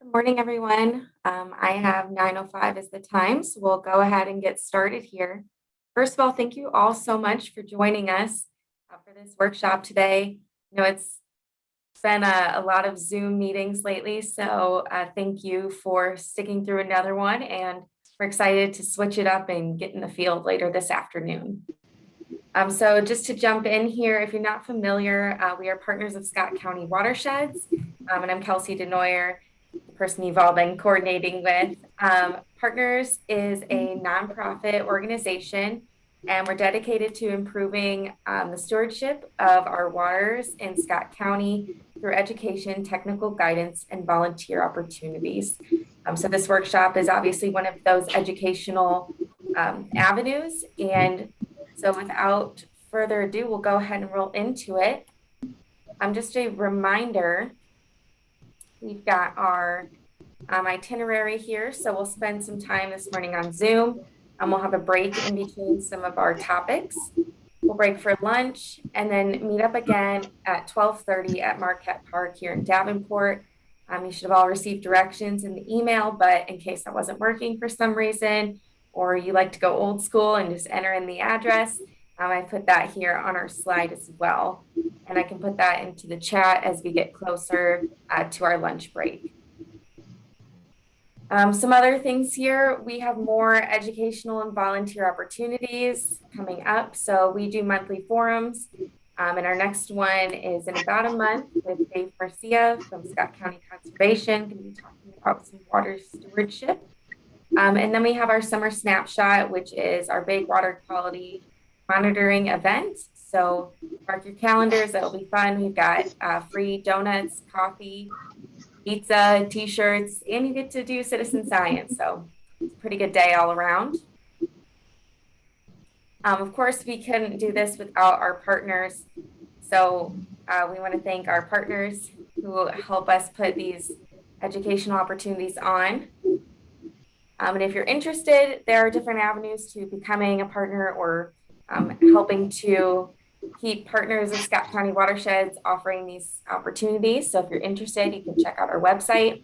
Good morning, everyone. I have 9:05 as the time, so we'll go ahead and get started here. First of all, thank you all so much for joining us for this workshop today. It's been a lot of Zoom meetings lately, so thank you for sticking through another one, and we're excited to switch it up and get in the field later this afternoon. So just to jump in here, if you're not familiar, we are partners of Scott County Watersheds, and I'm Kelsey DeNoyer, the person you've all been coordinating with. Partners is a nonprofit organization, and we're dedicated to improving the stewardship of our waters in Scott County through education, technical guidance, and volunteer opportunities. So this workshop is obviously one of those educational avenues. And so without further ado, we'll go ahead and roll into it. Just a reminder, we've got our itinerary here. So we'll spend some time this morning on Zoom. We'll have a break in between some of our topics. We'll break for lunch and then meet up again at 12:30 at Marquette Park here in Davenport. You should have all received directions in the email, but in case that wasn't working for some reason, or you like to go old school and just enter in the address, I put that here on our slide as well. And I can put that into the chat as we get closer to our lunch break. Some other things here, we have more educational and volunteer opportunities coming up. So we do monthly forums, and our next one is in about a month with Dave Garcia from Scott County Conservation, going to be talking about some water stewardship. And then we have our summer snapshot, which is our big water quality monitoring event. So mark your calendars, that'll be fun. We've got free donuts, coffee, pizza, t-shirts, and you get to do citizen science. So it's a pretty good day all around. Of course, we couldn't do this without our partners. So we want to thank our partners who help us put these educational opportunities on. And if you're interested, there are different avenues to becoming a partner or helping to keep partners of Scott County Watersheds offering these opportunities. So if you're interested, you can check out our website.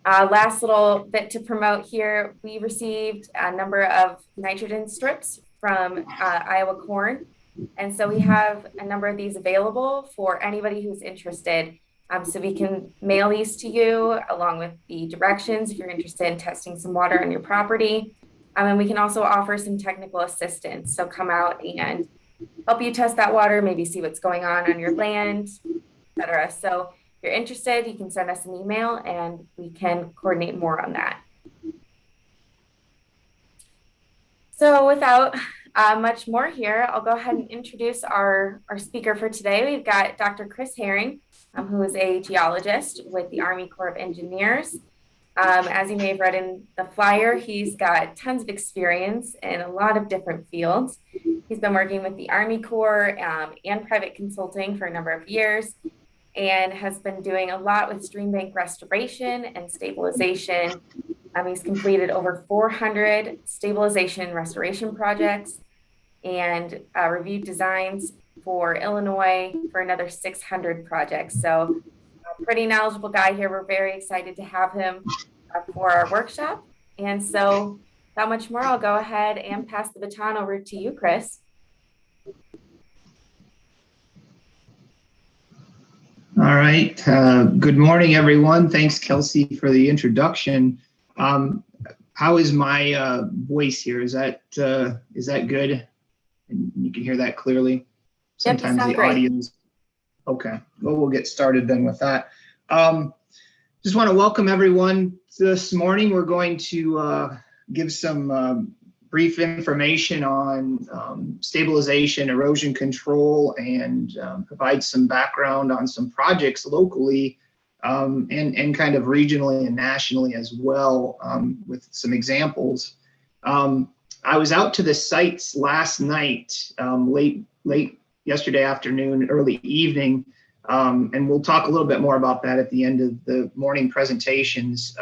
Last little bit to promote here, we received a number of nitrogen strips from Iowa Corn. And so we have a number of these available for anybody who's interested. So we can mail these to you along with the directions if you're interested in testing some water on your property. And we can also offer some technical assistance. So come out and help you test that water, maybe see what's going on your land, etc. So if you're interested, you can send us an email and we can coordinate more on that. So without much more here, I'll go ahead and introduce our speaker for today. We've got Dr. Chris Haring, who is a geologist with the Army Corps of Engineers. As you may have read in the flyer, he's got tons of experience in a lot of different fields. He's been working with the Army Corps and private consulting for a number of years and has been doing a lot with Streambank Restoration and Stabilization. He's completed over 400 stabilization and restoration projects and reviewed designs for Illinois for another 600 projects. So pretty knowledgeable guy here. We're very excited to have him for our workshop. And so without much more, I'll go ahead and pass the baton over to you, Chris. All right. Good morning, everyone. Thanks, Kelsey, for the introduction. How is my voice here? Is that good? And you can hear that clearly? Sometimes the audio is okay. Well, we'll get started then with that. Just want to welcome everyone this morning. We're going to give some brief information on stabilization, erosion control, and provide some background on some projects locally and kind of regionally and nationally as well, with some examples. I was out to the sites last night, late yesterday afternoon, early evening, and we'll talk a little bit more about that at the end of the morning presentations.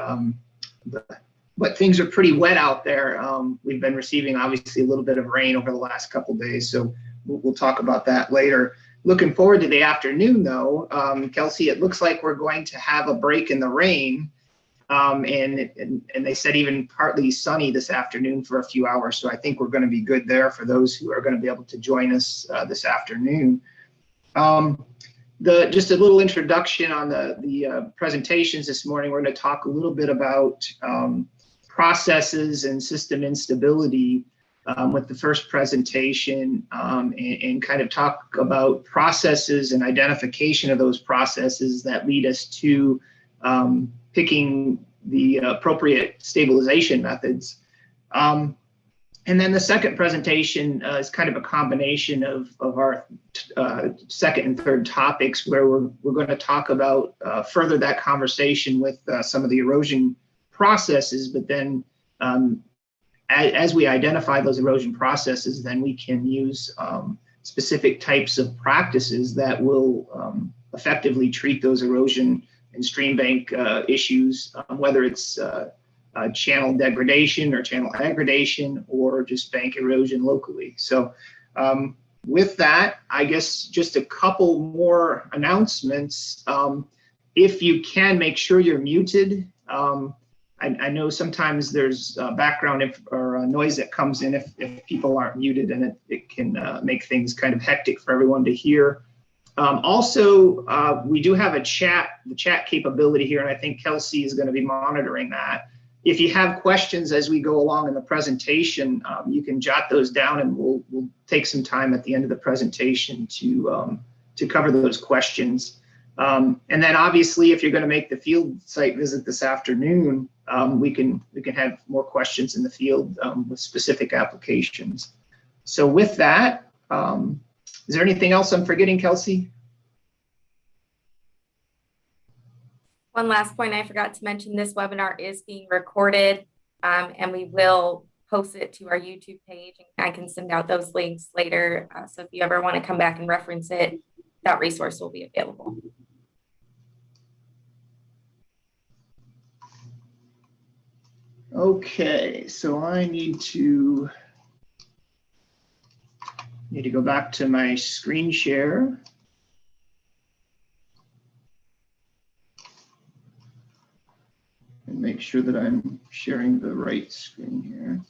But things are pretty wet out there. We've been receiving obviously a little bit of rain over the last couple of days, so we'll talk about that later. Looking forward to the afternoon, though. Kelsey, it looks like we're going to have a break in the rain. And they said even partly sunny this afternoon for a few hours. So I think we're going to be good there for those who are going to be able to join us this afternoon. Just a little introduction on the presentations this morning. We're going to talk a little bit about processes and system instability with the first presentation, and kind of talk about processes and identification of those processes that lead us to picking the appropriate stabilization methods. And then the second presentation is kind of a combination of our second and third topics, where we're going to talk about further that conversation with some of the erosion processes, but then as we identify those erosion processes, then we can use specific types of practices that will effectively treat those erosion and stream bank issues, whether it's channel degradation or channel aggradation or just bank erosion locally. So with that, I guess just a couple more announcements. If you can, make sure you're muted. I know sometimes there's background or noise that comes in if people aren't muted, and it can make things kind of hectic for everyone to hear. Also, we do have the chat capability here, and I think Kelsey is going to be monitoring that. If you have questions as we go along in the presentation, you can jot those down, and we'll take some time at the end of the presentation to cover those questions. And then obviously, if you're going to make the field site visit this afternoon, we can have more questions in the field with specific applications. So with that, is there anything else I'm forgetting, Kelsey? One last point I forgot to mention, this webinar is being recorded, and we will post it to our YouTube page. I can send out those links later. So if you ever want to come back and reference it, that resource will be available. Okay, so I need to go back to my screen share. And make sure that I'm sharing the right screen here.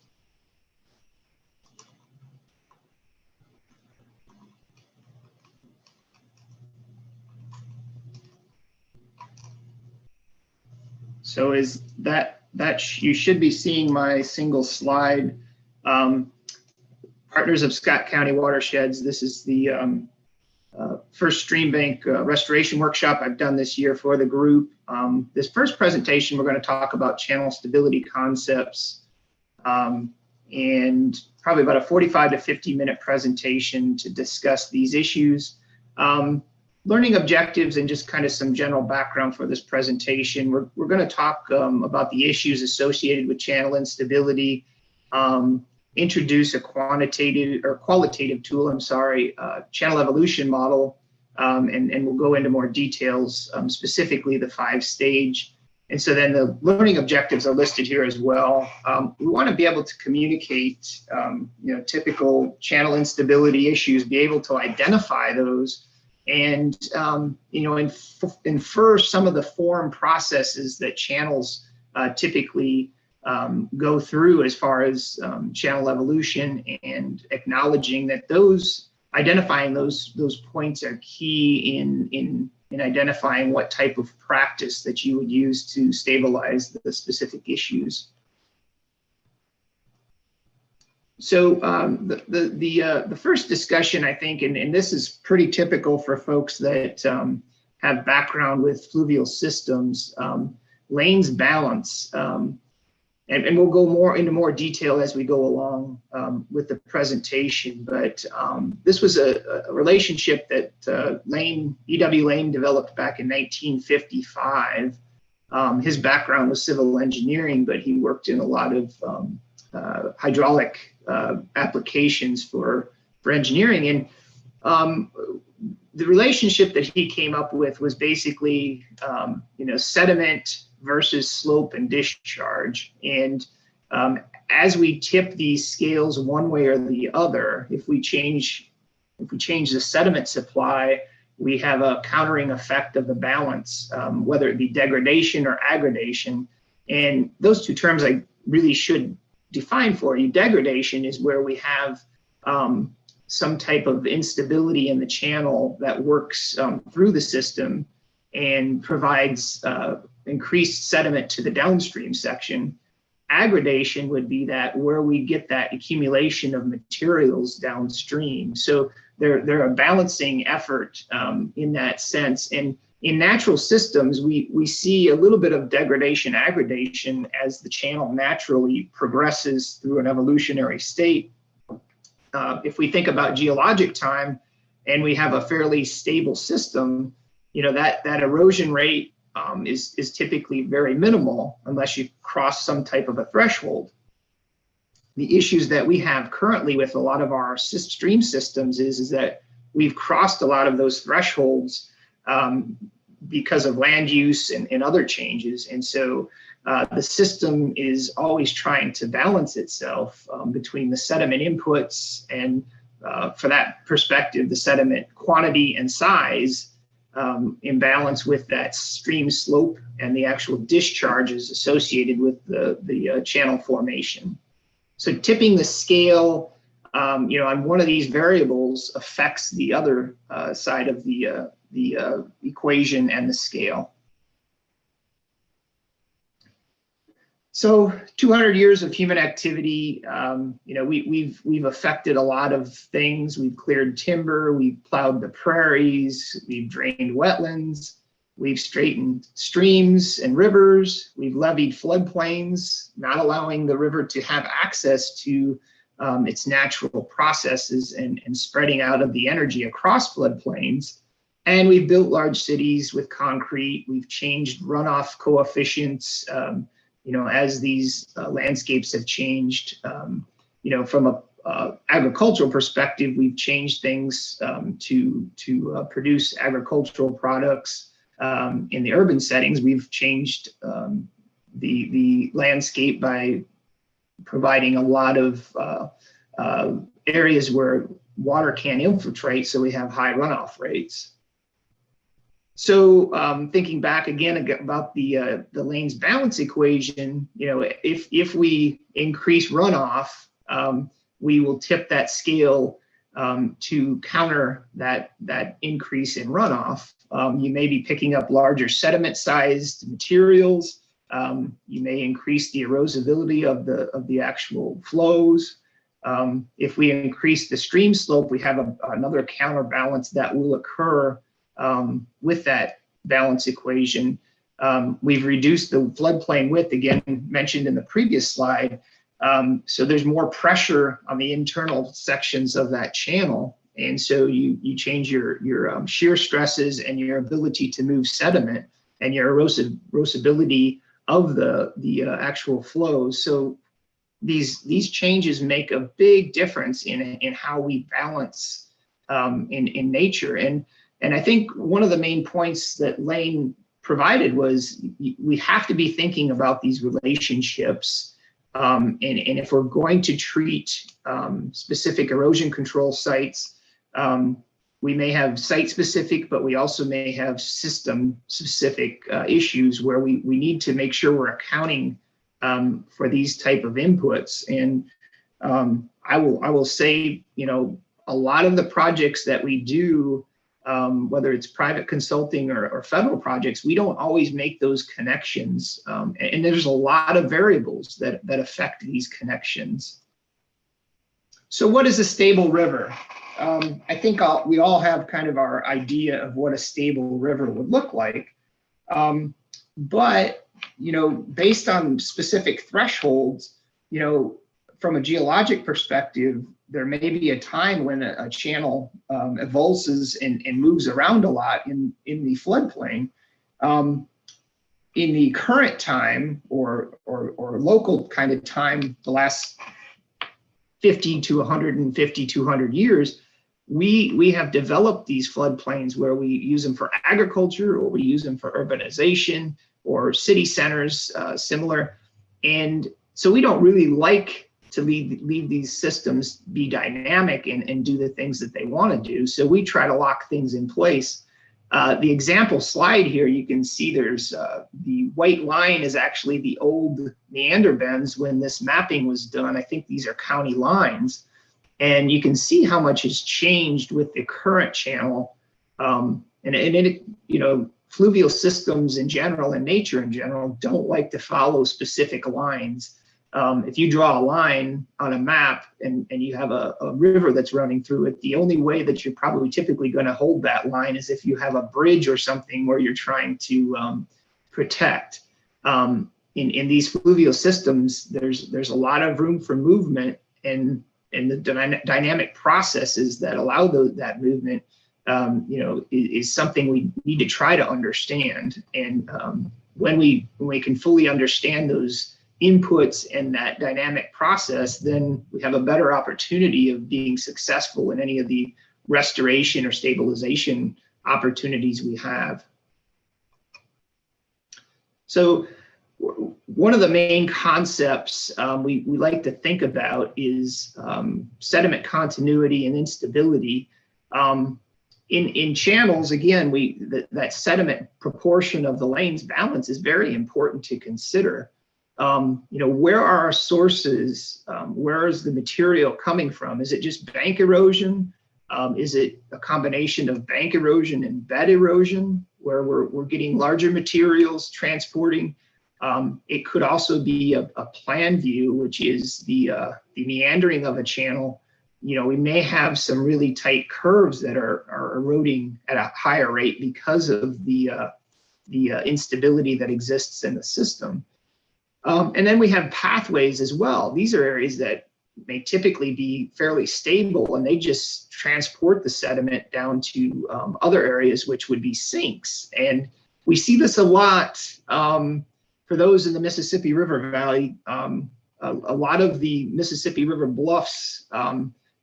So is that you should be seeing my single slide. Partners of Scott County Watersheds. This is the first Streambank Restoration Workshop I've done this year for the group. This first presentation, we're going to talk about channel stability concepts, and probably about a 45 to 50-minute presentation to discuss these issues. Learning objectives and just kind of some general background for this presentation. We're going to talk about the issues associated with channel instability, introduce a qualitative tool, channel evolution model, and we'll go into more details, specifically the 5-stage. And so then the learning objectives are listed here as well. We want to be able to communicate, typical channel instability issues, be able to identify those, and infer some of the form processes that channels typically go through as far as channel evolution, and acknowledging that identifying those points are key in identifying what type of practice that you would use to stabilize the specific issues. So the first discussion, I think, and this is pretty typical for folks that have background with fluvial systems, lanes balance. And we'll go into more detail as we go along with the presentation. But this was a relationship that E.W. Lane developed back in 1955. His background was civil engineering, but he worked in a lot of hydraulic applications for engineering. And the relationship that he came up with was basically, sediment versus slope and discharge. And as we tip these scales one way or the other, if we change If we change the sediment supply, we have a countering effect of the balance, whether it be degradation or aggradation. And those two terms I really should define for you. Degradation is where we have some type of instability in the channel that works through the system and provides increased sediment to the downstream section. Aggradation would be that where we get that accumulation of materials downstream. So they're a balancing effort in that sense. And in natural systems, we see a little bit of degradation, aggradation as the channel naturally progresses through an evolutionary state. If we think about geologic time and we have a fairly stable system, that erosion rate is typically very minimal unless you cross some type of a threshold. The issues that we have currently with a lot of our stream systems is that we've crossed a lot of those thresholds because of land use and other changes. And so the system is always trying to balance itself between the sediment inputs and for that perspective, the sediment quantity and size in balance with that stream slope and the actual discharges associated with the channel formation. So tipping the scale, on one of these variables affects the other side of the equation and the scale. So 200 years of human activity, we've affected a lot of things. We've cleared timber, we've plowed the prairies, we've drained wetlands, we've straightened streams and rivers, we've levied floodplains, not allowing the river to have access to its natural processes and spreading out of the energy across floodplains. And we've built large cities with concrete, we've changed runoff coefficients, as these landscapes have changed, from a agricultural perspective, we've changed things to produce agricultural products. In the urban settings, we've changed the landscape by providing a lot of areas where water can't infiltrate, so we have high runoff rates. So thinking back again about the Lane's balance equation, if we increase runoff, we will tip that scale to counter that increase in runoff. You may be picking up larger sediment-sized materials. You may increase the erosibility of the actual flows. If we increase the stream slope, we have another counterbalance that will occur with that balance equation. We've reduced the floodplain width, again, mentioned in the previous slide. So there's more pressure on the internal sections of that channel. And so you change your shear stresses and your ability to move sediment and your erosibility of the actual flows. So these changes make a big difference in how we balance in nature. And I think one of the main points that Lane provided was we have to be thinking about these relationships. And if we're going to treat specific erosion control sites, we may have site-specific, but we also may have system-specific issues where we need to make sure we're accounting for these type of inputs. And I will say, a lot of the projects that we do, whether it's private consulting or federal projects, we don't always make those connections. And there's a lot of variables that affect these connections. So what is a stable river? I think we all have kind of our idea of what a stable river would look like. But, based on specific thresholds, from a geologic perspective, there may be a time when a channel avulses and moves around a lot in the floodplain. In the current time or local kind of time, the last 50 to 150, 200 years, we have developed these floodplains where we use them for agriculture or we use them for urbanization or city centers, similar. And so we don't really like to leave these systems be dynamic and do the things that they want to do. So we try to lock things in place. The example slide here, you can see there's the white line is actually the old meander bends when this mapping was done. I think these are county lines. And you can see how much has changed with the current channel. Fluvial systems in general and nature in general don't like to follow specific lines. If you draw a line on a map and you have a river that's running through it, the only way that you're probably typically going to hold that line is if you have a bridge or something where you're trying to protect. In these fluvial systems, there's a lot of room for movement, and the dynamic processes that allow that movement is something we need to try to understand. And when we can fully understand those inputs and that dynamic process, then we have a better opportunity of being successful in any of the restoration or stabilization opportunities we have. So one of the main concepts we like to think about is sediment continuity and instability. In channels, again, that sediment proportion of the lanes balance is very important to consider. Where are our sources? Where is the material coming from? Is it just bank erosion? Is it a combination of bank erosion and bed erosion, where we're getting larger materials transporting? It could also be a plan view, which is the meandering of a channel. We may have some really tight curves that are eroding at a higher rate because of the instability that exists in the system. And then we have pathways as well. These are areas that may typically be fairly stable, and they just transport the sediment down to other areas, which would be sinks. And we see this a lot for those in the Mississippi River Valley. A lot of the Mississippi River bluffs,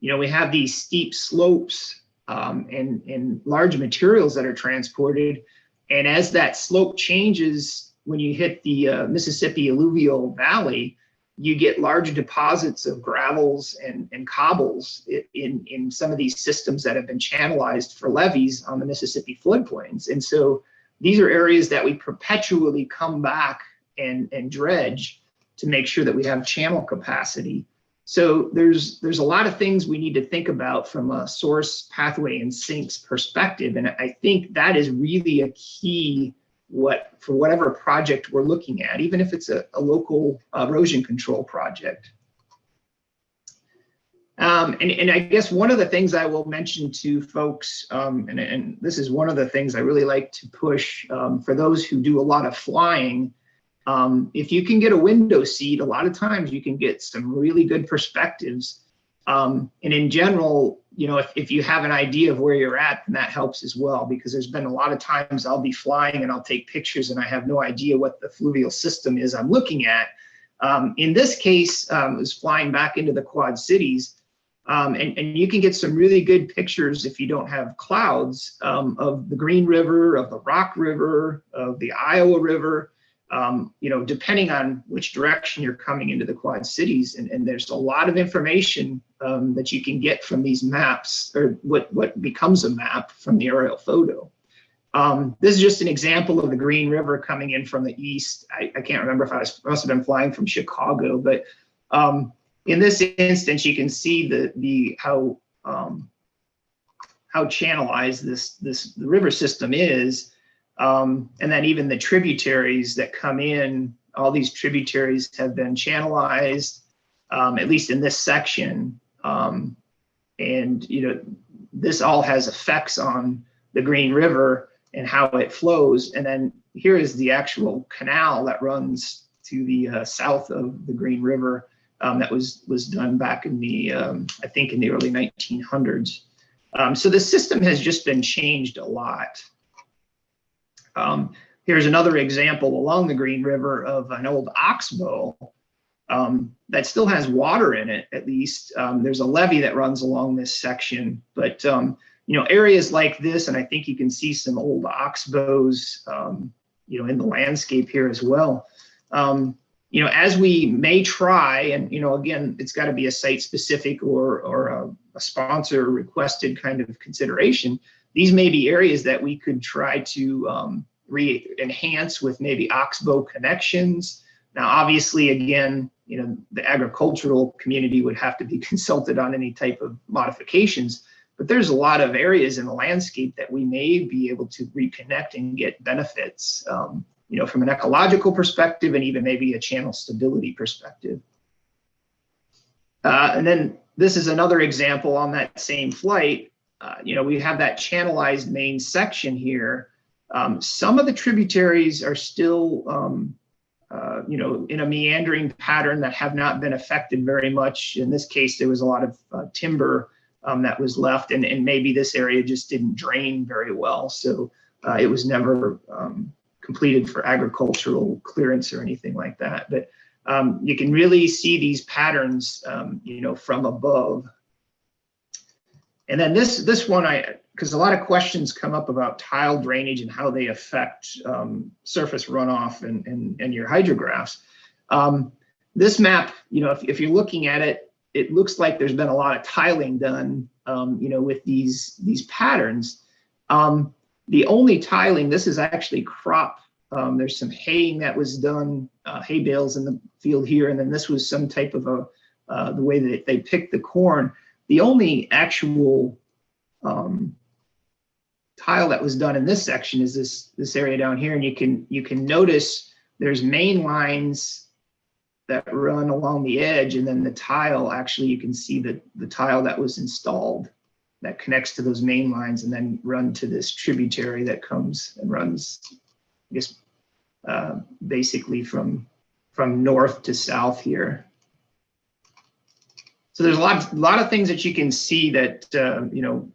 we have these steep slopes and large materials that are transported. And as that slope changes, when you hit the Mississippi alluvial valley, you get large deposits of gravels and cobbles in some of these systems that have been channelized for levees on the Mississippi floodplains. And so these are areas that we perpetually come back and dredge to make sure that we have channel capacity. So there's a lot of things we need to think about from a source, pathway, and sinks perspective. And I think that is really a key for whatever project we're looking at, even if it's a local erosion control project. And I guess one of the things I will mention to folks, and this is one of the things I really like to push for those who do a lot of flying, if you can get a window seat, a lot of times you can get some really good perspectives. And in general, if you have an idea of where you're at, then that helps as well, because there's been a lot of times I'll be flying and I'll take pictures and I have no idea what the fluvial system is I'm looking at. In this case, I was flying back into the Quad Cities, and you can get some really good pictures if you don't have clouds of the Green River, of the Rock River, of the Iowa River. Depending on which direction you're coming into the Quad Cities, and there's a lot of information that you can get from these maps, or what becomes a map from the aerial photo. This is just an example of the Green River coming in from the east. I can't remember if I must have been flying from Chicago, but in this instance, you can see how channelized the river system is. And then even the tributaries that come in, all these tributaries have been channelized, at least in this section. And this all has effects on the Green River and how it flows. And then here is the actual canal that runs to the south of the Green River that was done back in the, I think in the early 1900s. So the system has just been changed a lot. Here's another example along the Green River of an old oxbow that still has water in it, at least. There's a levee that runs along this section, but areas like this, and I think you can see some old oxbows, in the landscape here as well. as we may try, and, again, it's got to be a site specific or a sponsor requested kind of consideration. These may be areas that we could try to enhance with maybe oxbow connections. Now, obviously, again, the agricultural community would have to be consulted on any type of modifications, but there's a lot of areas in the landscape that we may be able to reconnect and get benefits, from an ecological perspective and even maybe a channel stability perspective. And then this is another example on that same flight. We have that channelized main section here. Some of the tributaries are still, in a meandering pattern that have not been affected very much. In this case, there was a lot of timber that was left, and maybe this area just didn't drain very well. So it was never completed for agricultural clearance or anything like that. But you can really see these patterns, from above. And then this one, because a lot of questions come up about tile drainage and how they affect surface runoff and your hydrographs. This map, if you're looking at it, it looks like there's been a lot of tiling done, with these patterns. The only tiling, this is actually crop. There's some haying that was done, hay bales in the field here, and then this was some type of the way that they picked the corn. The only actual tile that was done in this section is this area down here, and you can notice there's main lines that run along the edge, and then the tile, actually you can see the tile that was installed that connects to those main lines and then run to this tributary that comes and runs, I guess, basically from north to south here. So there's a lot of things that you can see that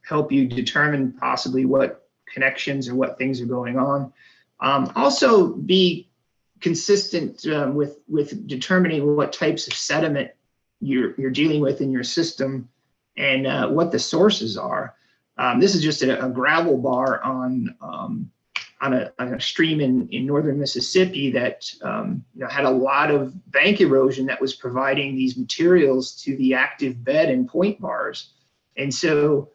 help you determine possibly what connections or what things are going on. Also be consistent with determining what types of sediment you're dealing with in your system and what the sources are. This is just a gravel bar on a stream in northern Mississippi that had a lot of bank erosion that was providing these materials to the active bed and point bars. And so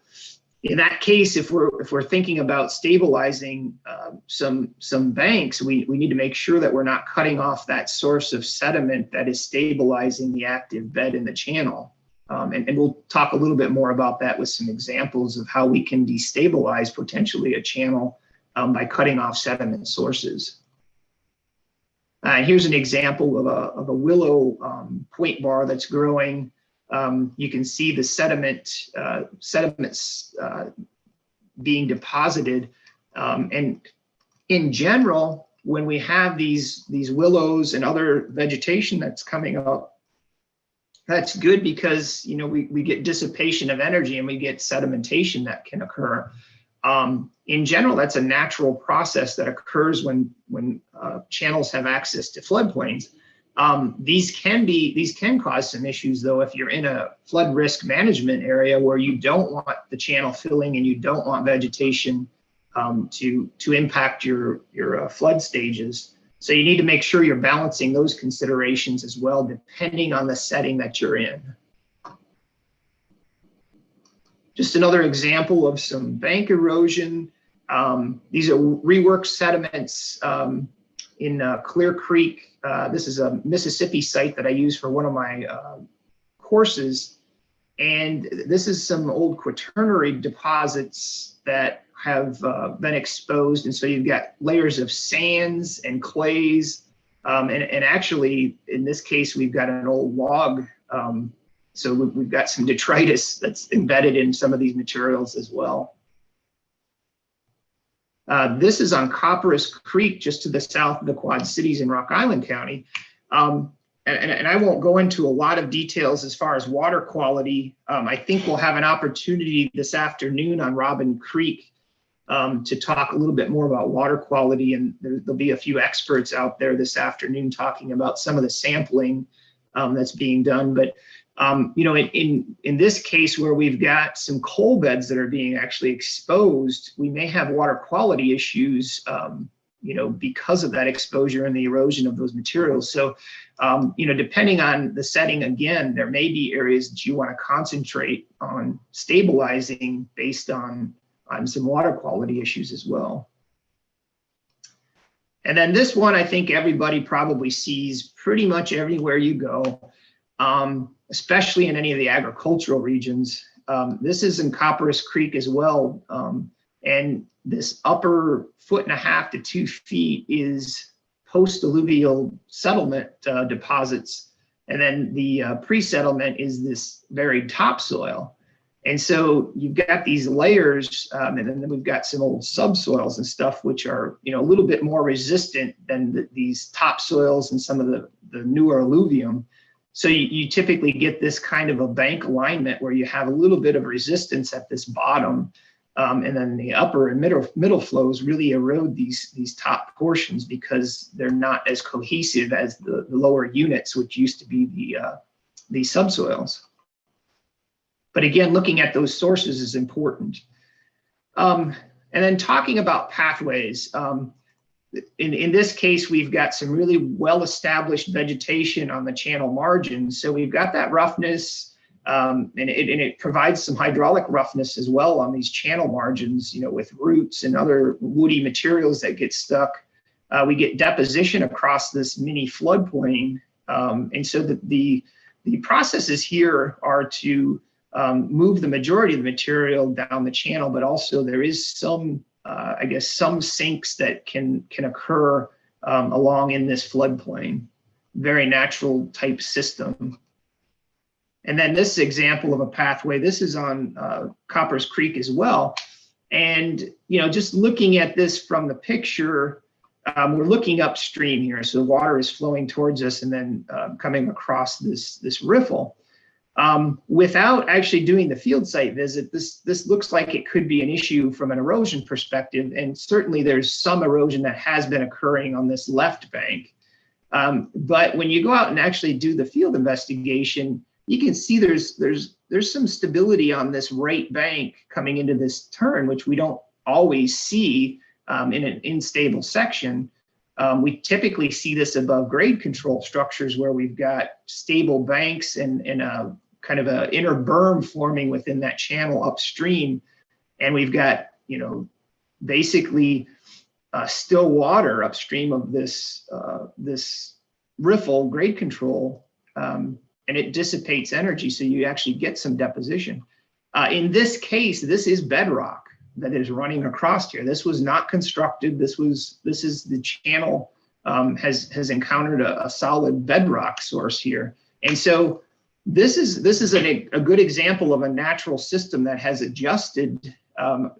in that case, if we're thinking about stabilizing some banks, we need to make sure that we're not cutting off that source of sediment that is stabilizing the active bed in the channel. And we'll talk a little bit more about that with some examples of how we can destabilize potentially a channel by cutting off sediment sources. Here's an example of a willow point bar that's growing. You can see the sediments being deposited. And in general, when we have these willows and other vegetation that's coming up, that's good because we get dissipation of energy and we get sedimentation that can occur. In general, that's a natural process that occurs when channels have access to floodplains. These can cause some issues though if you're in a flood risk management area where you don't want the channel filling and you don't want vegetation to impact your flood stages. So you need to make sure you're balancing those considerations as well, depending on the setting that you're in. Just another example of some bank erosion. These are reworked sediments in Clear Creek. This is a Mississippi site that I use for one of my courses. And this is some old quaternary deposits that have been exposed. And so you've got layers of sands and clays. And actually, in this case, we've got an old log. So we've got some detritus that's embedded in some of these materials as well. This is on Copperas Creek, just to the south of the Quad Cities in Rock Island County. And I won't go into a lot of details as far as water quality. I think we'll have an opportunity this afternoon on Robin Creek to talk a little bit more about water quality, and there'll be a few experts out there this afternoon talking about some of the sampling that's being done. But in this case where we've got some coal beds that are being actually exposed, we may have water quality issues because of that exposure and the erosion of those materials. So, depending on the setting, again, there may be areas that you want to concentrate on stabilizing based on some water quality issues as well. And then this one, I think everybody probably sees pretty much everywhere you go, especially in any of the agricultural regions. This is in Copperas Creek as well. And this upper 1.5 to 2 feet is post-alluvial settlement deposits. And then the pre-settlement is this buried topsoil. And so you've got these layers, and then we've got some old subsoils and stuff, which are, a little bit more resistant than these topsoils and some of the newer alluvium. So you typically get this kind of a bank alignment where you have a little bit of resistance at this bottom, and then the upper and middle flows really erode these top portions because they're not as cohesive as the lower units, which used to be the subsoils. But again, looking at those sources is important. And then talking about pathways, in this case, we've got some really well-established vegetation on the channel margins. So we've got that roughness, and it provides some hydraulic roughness as well on these channel margins, with roots and other woody materials that get stuck. We get deposition across this mini floodplain. And so the processes here are to move the majority of the material down the channel, but also there is some some sinks that can occur along in this floodplain. Very natural type system. And then this example of a pathway, this is on Copperas Creek as well. And, just looking at this from the picture, we're looking upstream here. So water is flowing towards us and then coming across this riffle. Without actually doing the field site visit, this looks like it could be an issue from an erosion perspective, and certainly there's some erosion that has been occurring on this left bank. But when you go out and actually do the field investigation, you can see there's some stability on this right bank coming into this turn, which we don't always see in an unstable section. We typically see this above grade control structures where we've got stable banks and a kind of an inner berm forming within that channel upstream. And we've got, basically still water upstream of this riffle grade control, and it dissipates energy. So you actually get some deposition. In this case, this is bedrock that is running across here. This was not constructed. This is the channel has encountered a solid bedrock source here. And so this is a good example of a natural system that has adjusted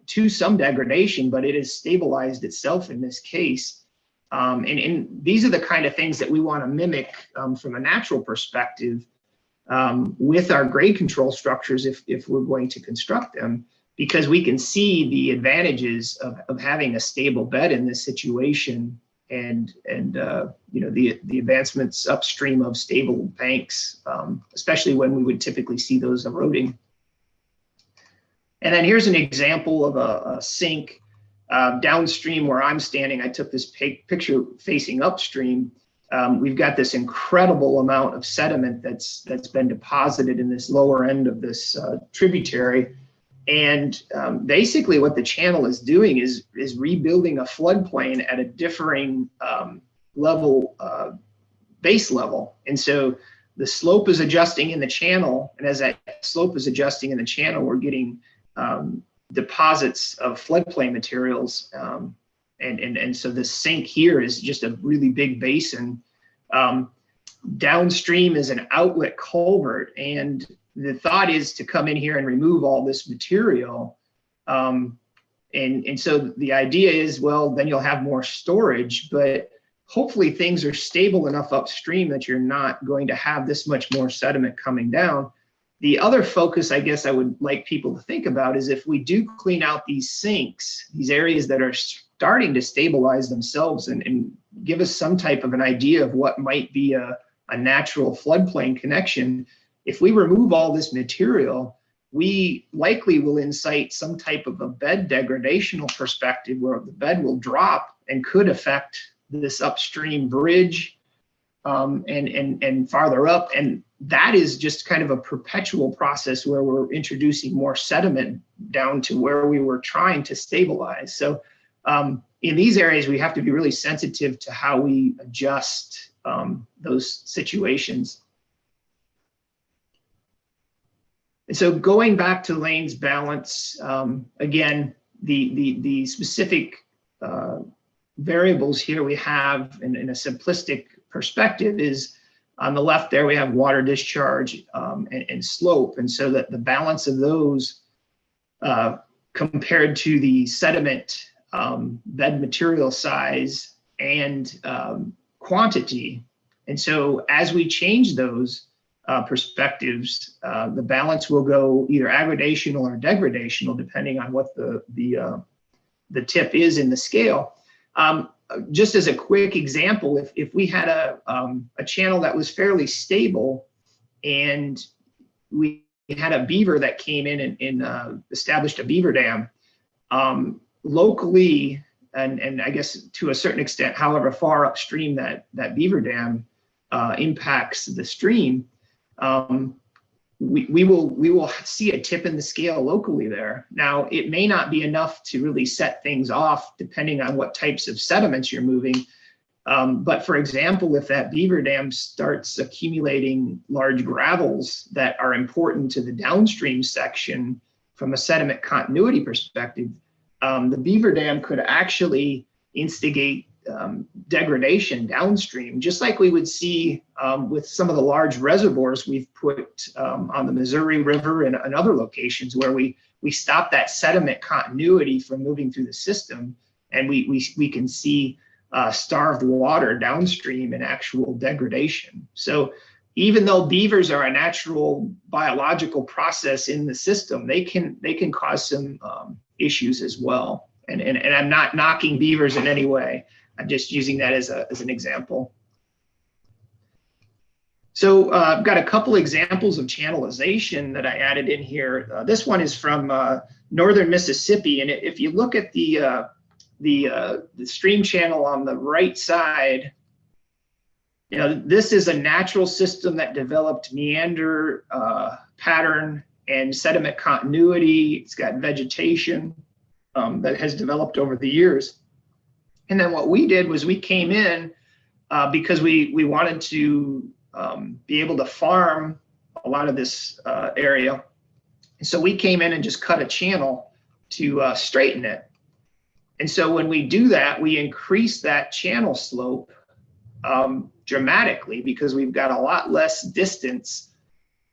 to some degradation, but it has stabilized itself in this case. And these are the kind of things that we want to mimic from a natural perspective with our grade control structures if we're going to construct them, because we can see the advantages of having a stable bed in this situation, and the advancements upstream of stable banks, especially when we would typically see those eroding. And then here's an example of a sink downstream where I'm standing. I took this picture facing upstream. We've got this incredible amount of sediment that's been deposited in this lower end of this tributary. And basically what the channel is doing is rebuilding a floodplain at a differing level, base level. And so the slope is adjusting in the channel. And as that slope is adjusting in the channel, we're getting deposits of floodplain materials. And so the sink here is just a really big basin. Downstream is an outlet culvert, and the thought is to come in here and remove all this material. And so the idea is, well, then you'll have more storage, but hopefully things are stable enough upstream that you're not going to have this much more sediment coming down. The other focus, I guess I would like people to think about is if we do clean out these sinks, these areas that are starting to stabilize themselves and give us some type of an idea of what might be a natural floodplain connection. If we remove all this material, we likely will incite some type of a bed degradational perspective where the bed will drop and could affect this upstream bridge and farther up. And that is just kind of a perpetual process where we're introducing more sediment down to where we were trying to stabilize. So in these areas, we have to be really sensitive to how we adjust those situations. And so going back to Lane's balance, again, the specific variables here we have in a simplistic perspective is on the left there, we have water discharge and slope. And so that the balance of those compared to the sediment bed material size and quantity. And so as we change those perspectives, the balance will go either aggradational or degradational, depending on what the tip is in the scale. Just as a quick example, if we had a channel that was fairly stable and we had a beaver that came in and established a beaver dam, locally, and I guess to a certain extent, however far upstream that beaver dam impacts the stream, we will see a tip in the scale locally there. Now, it may not be enough to really set things off depending on what types of sediments you're moving. But for example, if that beaver dam starts accumulating large gravels that are important to the downstream section from a sediment continuity perspective, the beaver dam could actually instigate degradation downstream, just like we would see with some of the large reservoirs we've put on the Missouri River and other locations where we stop that sediment continuity from moving through the system, and we can see starved water downstream and actual degradation. So even though beavers are a natural biological process in the system, they can cause some issues as well. And I'm not knocking beavers in any way. I'm just using that as an example. So I've got a couple examples of channelization that I added in here. This one is from northern Mississippi, and if you look at the stream channel on the right side, you know, this is a natural system that developed meander pattern and sediment continuity. It's got vegetation that has developed over the years. And then what we did was we came in because we wanted to be able to farm a lot of this area. And so we came in and just cut a channel to straighten it. And so when we do that, we increase that channel slope dramatically because we've got a lot less distance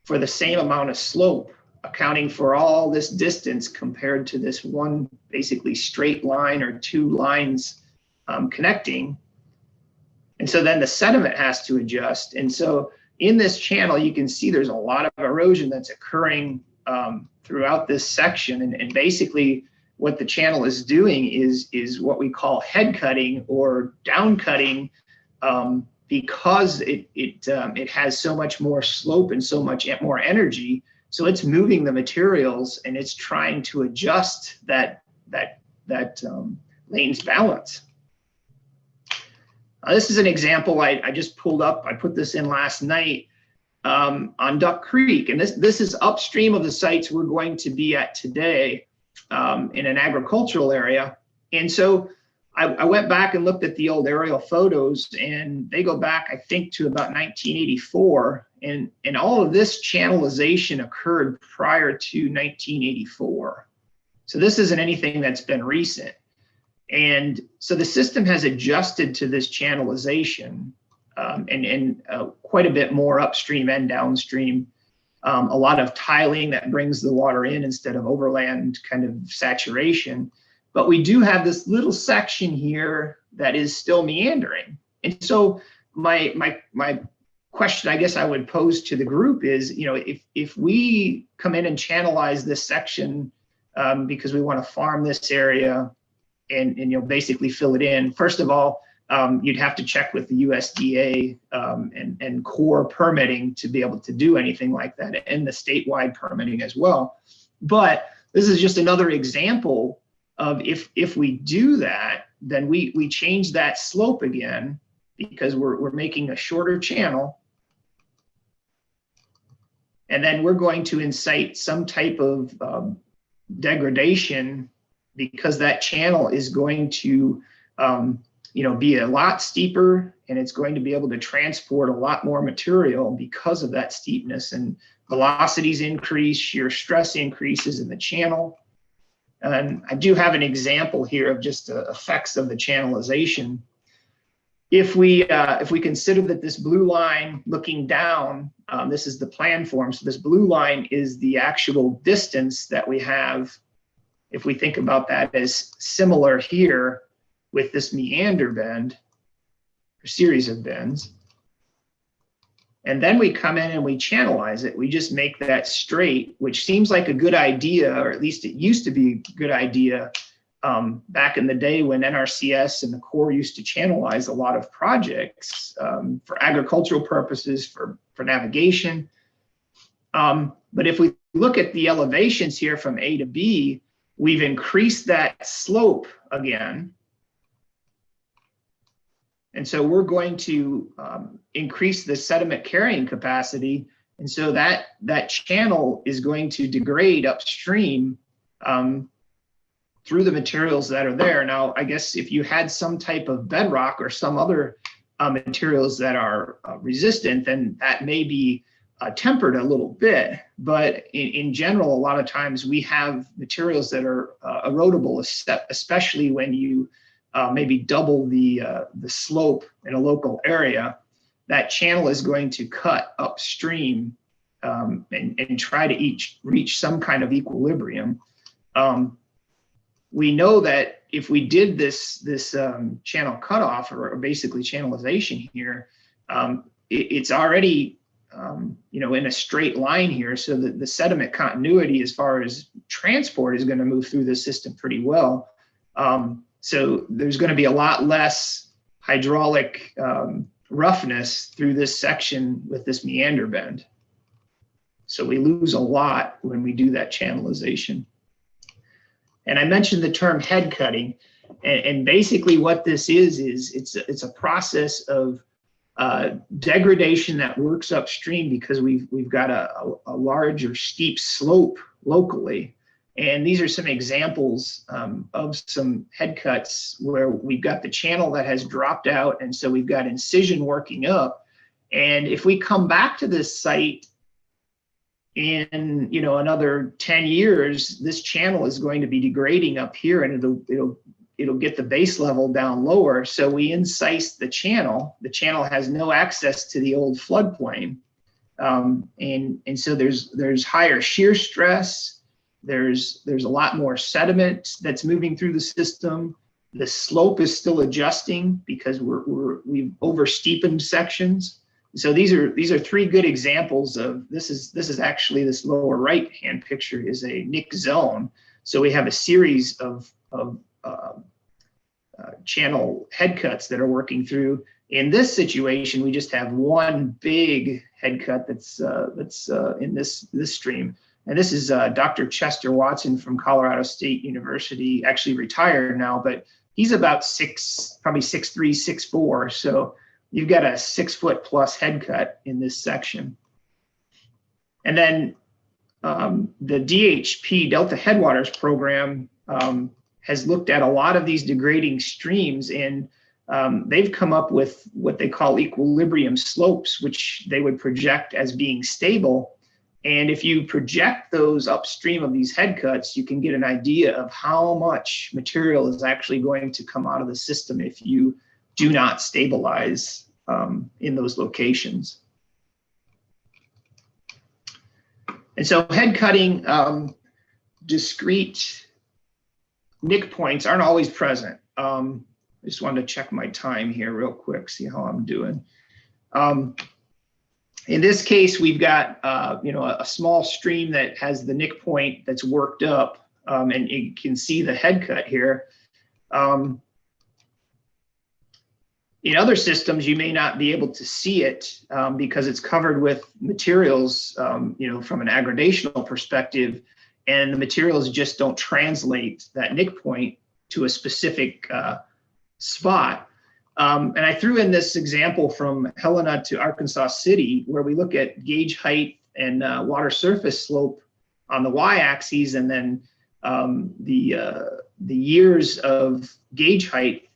for the same amount of slope, accounting for all this distance compared to this one basically straight line or two lines connecting. And so then the sediment has to adjust. And so in this channel, you can see there's a lot of erosion that's occurring throughout this section. And basically what the channel is doing is what we call head cutting or down cutting because it has so much more slope and so much more energy. So it's moving the materials and it's trying to adjust that lane's balance. This is an example I just pulled up. I put this in last night on Duck Creek. And this is upstream of the sites we're going to be at today in an agricultural area. And so I went back and looked at the old aerial photos, and they go back, I think, to about 1984. And all of this channelization occurred prior to 1984. So this isn't anything that's been recent. And so the system has adjusted to this channelization and quite a bit more upstream and downstream. A lot of tiling that brings the water in instead of overland kind of saturation. But we do have this little section here that is still meandering. And so my question I guess I would pose to the group is, you know, if we come in and channelize this section because we want to farm this area and you know, basically fill it in, first of all, you'd have to check with the USDA and core permitting to be able to do anything like that, and the statewide permitting as well. But this is just another example of if we do that, then we change that slope again because we're making a shorter channel. And then we're going to incite some type of degradation because that channel is going to be a lot steeper, and it's going to be able to transport a lot more material because of that steepness, and velocities increase, shear stress increases in the channel. And I do have an example here of just the effects of the channelization. If we consider that this blue line looking down, this is the plan form. So this blue line is the actual distance that we have. If we think about that as similar here with this meander bend, or series of bends. And then we come in and we channelize it. We just make that straight, which seems like a good idea, or at least it used to be a good idea back in the day when NRCS and the Corps used to channelize a lot of projects for agricultural purposes, for navigation. But if we look at the elevations here from A to B, we've increased that slope again. And so we're going to increase the sediment carrying capacity. And so that channel is going to degrade upstream through the materials that are there. Now, I guess if you had some type of bedrock or some other materials that are resistant, then that may be tempered a little bit. But in general, a lot of times we have materials that are erodible, especially when you maybe double the slope in a local area. That channel is going to cut upstream and try to reach some kind of equilibrium. We know that if we did this channel cutoff, or basically channelization here, it's already in a straight line here, so that the sediment continuity as far as transport is going to move through the system pretty well. So there's going to be a lot less hydraulic roughness through this section with this meander bend. So we lose a lot when we do that channelization. And I mentioned the term head cutting, and basically what this is it's a process of degradation that works upstream because we've got a large or steep slope locally. And these are some examples of some head cuts where we've got the channel that has dropped out, and so we've got incision working up. And if we come back to this site in another 10 years, this channel is going to be degrading up here, and it'll get the base level down lower. So we incise the channel. The channel has no access to the old floodplain, and so there's higher shear stress. There's a lot more sediment that's moving through the system. The slope is still adjusting because we've oversteepened sections. So these are three good examples of this is actually, this lower right hand picture is a nick zone. So we have a series of channel head cuts that are working through. In this situation, we just have one big head cut that's in this stream. And this is Dr. Chester Watson from Colorado State University, actually retired now, but he's about probably 6'3", 6'4". So you've got a 6-foot+ head cut in this section. And then the DHP, Delta Headwaters program, has looked at a lot of these degrading streams, and they've come up with what they call equilibrium slopes, which they would project as being stable. And if you project those upstream of these head cuts, you can get an idea of how much material is actually going to come out of the system if you do not stabilize in those locations. And so head cutting, discrete nick points aren't always present. I just wanted to check my time here real quick, see how I'm doing. In this case, we've got a small stream that has the nick point that's worked up, and you can see the head cut here. In other systems, you may not be able to see it because it's covered with materials, from an aggradational perspective, and the materials just don't translate that nick point to a specific spot. And I threw in this example from Helena to Arkansas City, where we look at gauge height and water surface slope on the y-axis, and then the years of gauge height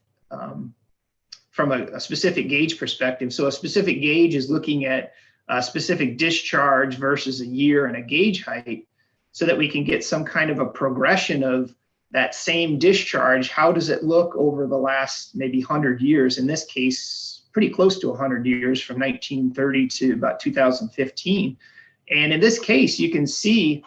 from a specific gauge perspective. So a specific gauge is looking at a specific discharge versus a year and a gauge height, so that we can get some kind of a progression of that same discharge. How does it look over the last maybe 100 years? In this case, pretty close to 100 years, from 1930 to about 2015. And in this case, you can see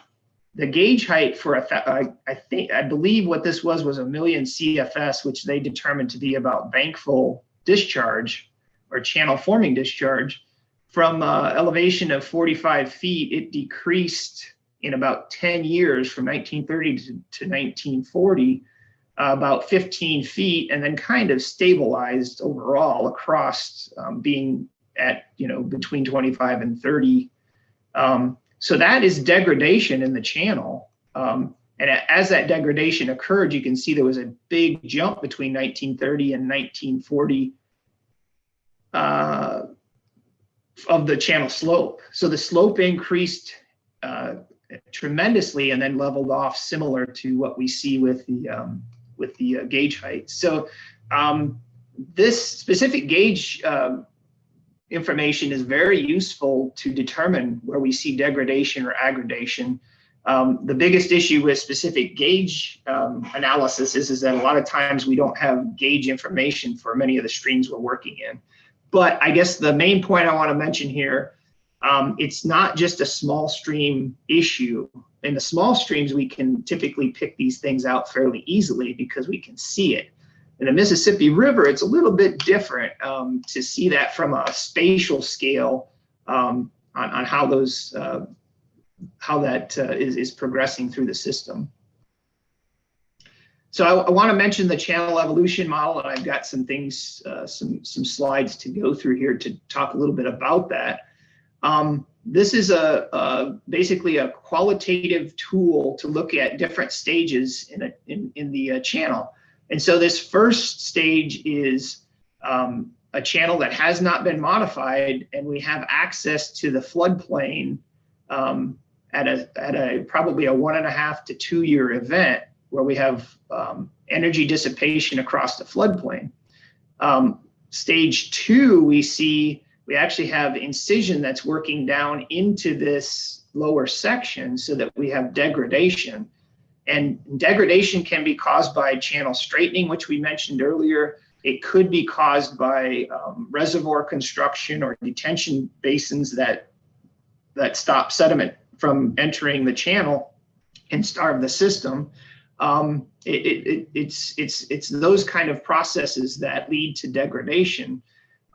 the gauge height for I believe what this was 1 million CFS, which they determined to be about bankful discharge or channel forming discharge. From elevation of 45 feet, it decreased in about 10 years, from 1930 to 1940, about 15 feet, and then kind of stabilized overall across, being at, between 25 and 30. So that is degradation in the channel. And as that degradation occurred, you can see there was a big jump between 1930 and 1940 of the channel slope. So the slope increased tremendously and then leveled off, similar to what we see with the gauge height. So this specific gauge information is very useful to determine where we see degradation or aggradation. The biggest issue with specific gauge analysis is that a lot of times we don't have gauge information for many of the streams we're working in. But I guess the main point I want to mention here, it's not just a small stream issue. In the small streams, we can typically pick these things out fairly easily because we can see it. In the Mississippi River, it's a little bit different to see that from a spatial scale on how those how that is progressing through the system. So I want to mention the channel evolution model, and I've got some things, some slides to go through here to talk a little bit about that. This is basically a qualitative tool to look at different stages in the channel. And so this first stage is a channel that has not been modified, and we have access to the floodplain at a probably a 1.5 to 2 year event, where we have energy dissipation across the floodplain. Stage 2, we actually have incision that's working down into this lower section, so that we have degradation. And degradation can be caused by channel straightening, which we mentioned earlier. It could be caused by reservoir construction or detention basins that stop sediment from entering the channel and starve the system. It's those kind of processes that lead to degradation.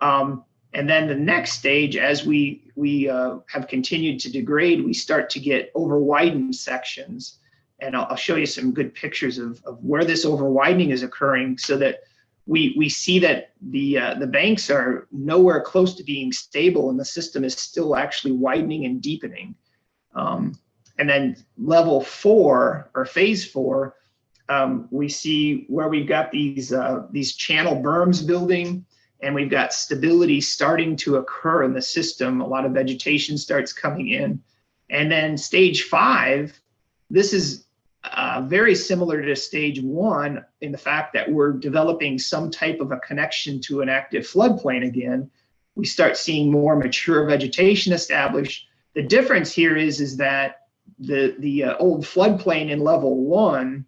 And then the next stage, as we have continued to degrade, we start to get over-widened sections. And I'll show you some good pictures of where this over-widening is occurring, so that we see that the banks are nowhere close to being stable, and the system is still actually widening and deepening. And then level 4, or phase 4, we see where we've got these channel berms building, and we've got stability starting to occur in the system. A lot of vegetation starts coming in. And then stage 5, this is very similar to stage 1 in the fact that we're developing some type of a connection to an active floodplain again. We start seeing more mature vegetation established. The difference here is that the old floodplain in level 1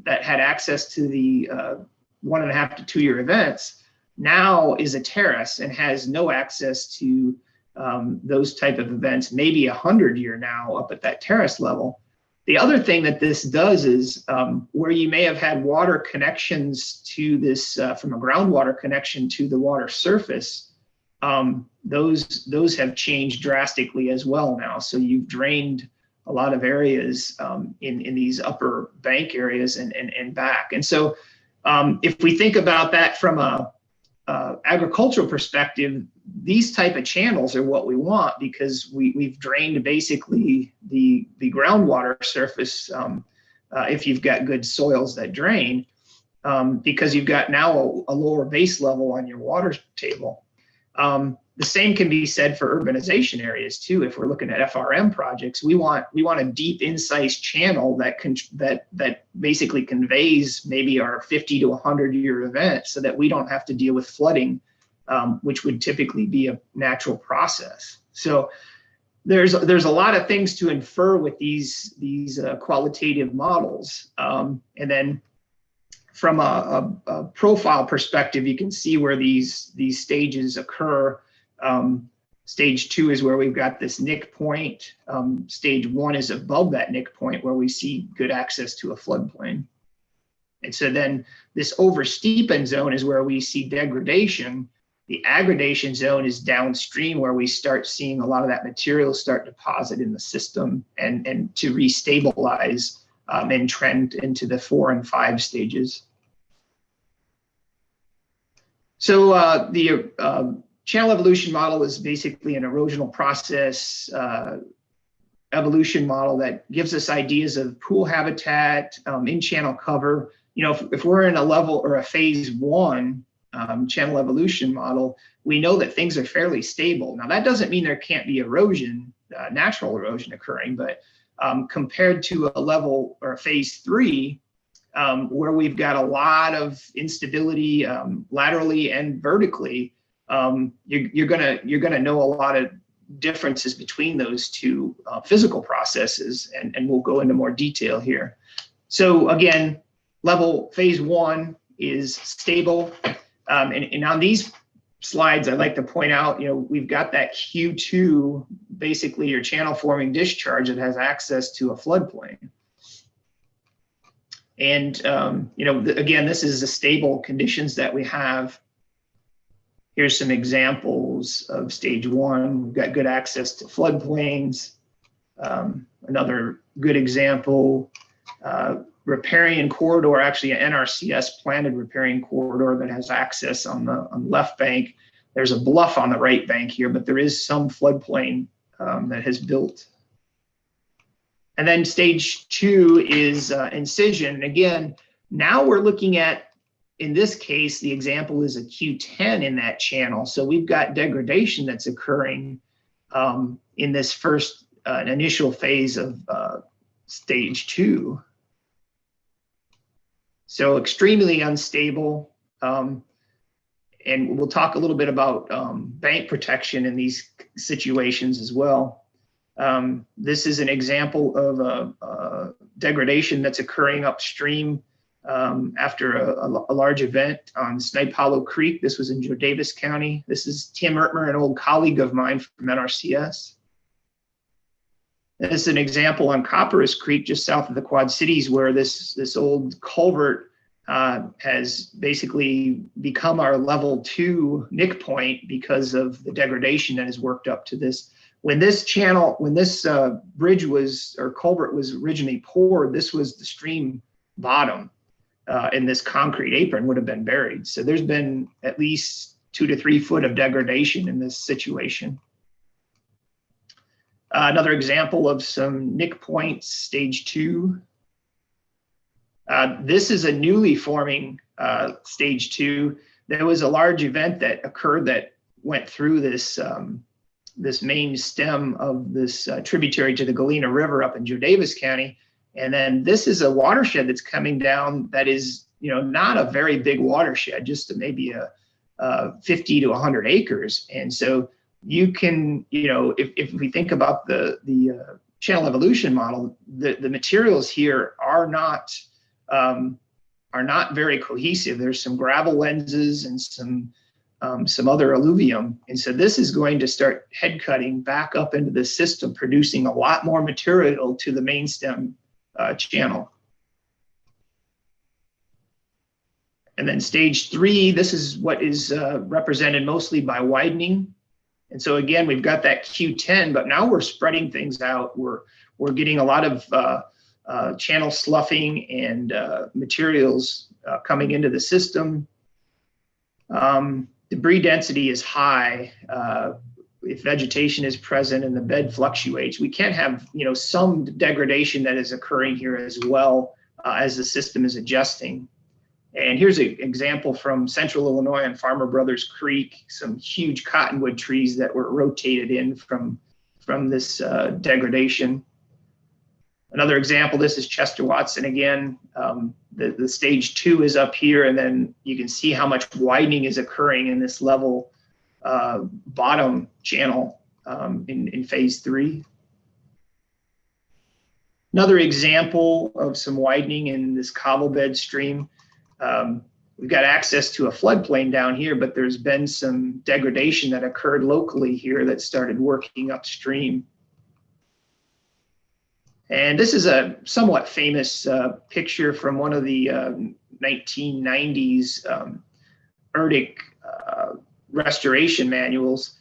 that had access to the 1.5 to 2 year events now is a terrace and has no access to those type of events, maybe 100 year now up at that terrace level. The other thing that this does is where you may have had water connections to this from a groundwater connection to the water surface, those have changed drastically as well now. So you've drained a lot of areas in these upper bank areas and back. And so if we think about that from a agricultural perspective, these type of channels are what we want, because we've drained basically the groundwater surface if you've got good soils that drain. because you've got now a lower base level on your water table. The same can be said for urbanization areas too. If we're looking at FRM projects, we want a deep incised channel that basically conveys maybe our 50 to 100-year event, so that we don't have to deal with flooding, which would typically be a natural process. So there's a lot of things to infer with these qualitative models, and then from a profile perspective, you can see where these stages occur. Stage 2 is where we've got this nick point. Stage 1 is above that nick point, where we see good access to a floodplain. And so then this oversteepened zone is where we see degradation. The aggradation zone is downstream, where we start seeing a lot of that material start to deposit in the system and to restabilize and trend into the 4 and 5 stages. So the channel evolution model is basically an erosional process evolution model that gives us ideas of pool habitat, in-channel cover. You know, if we're in a level or a phase 1 channel evolution model, we know that things are fairly stable. Now, that doesn't mean there can't be erosion, natural erosion occurring, but compared to a level or a phase 3, where we've got a lot of instability laterally and vertically, you're gonna know a lot of differences between those two physical processes, and we'll go into more detail here. So again, phase 1 is stable, and on these slides, I'd like to point out, you know, we've got that Q2, basically your channel forming discharge that has access to a floodplain. And, you know, again, this is the stable conditions that we have. Here's some examples of stage 1. We've got good access to floodplains. Another good example, riparian corridor, actually an NRCS planted riparian corridor that has access on the left bank. There's a bluff on the right bank here, but there is some floodplain that has built. And then stage 2 is incision. Again, now we're looking at, in this case, the example is a Q10 in that channel. So we've got degradation that's occurring in this first initial phase of stage 2. So extremely unstable. And we'll talk a little bit about bank protection in these situations as well. This is an example of a degradation that's occurring upstream after a large event on Snipe Hollow Creek. This was in Joe Davis County. This is Tim Ertmer, an old colleague of mine from NRCS. This is an example on Copperas Creek, just south of the Quad Cities, where this old culvert has basically become our level 2 nick point because of the degradation that has worked up to this. When this bridge or culvert was originally poured, this was the stream bottom, and this concrete apron would have been buried. So there's been at least 2 to 3 foot of degradation in this situation. Another example of some nick points, stage 2. This is a newly forming stage 2. There was a large event that occurred that went through this this main stem of this tributary to the Galena River up in Joe Davis County. And then this is a watershed that's coming down that is, you know, not a very big watershed, just maybe a 50 to 100 acres. And so you can, you know, if we think about the channel evolution model, the materials here are not very cohesive. There's some gravel lenses and some other alluvium. And so this is going to start head cutting back up into the system, producing a lot more material to the main stem channel. And then stage 3, this is what is represented mostly by widening. And so again, we've got that Q10, but now we're spreading things out. We're getting a lot of channel sloughing and materials coming into the system. Debris density is high. If vegetation is present and the bed fluctuates, we can have, you know, some degradation that is occurring here as well as the system is adjusting. And here's an example from Central Illinois on Farmer Brothers Creek, some huge cottonwood trees that were rotated in from this degradation. Another example, this is Chester Watson again. The stage 2 is up here, and then you can see how much widening is occurring in this level bottom channel in phase 3. Another example of some widening in this cobble bed stream. We've got access to a floodplain down here, but there's been some degradation that occurred locally here that started working upstream. And this is a somewhat famous picture from one of the 1990s ERDIC restoration manuals.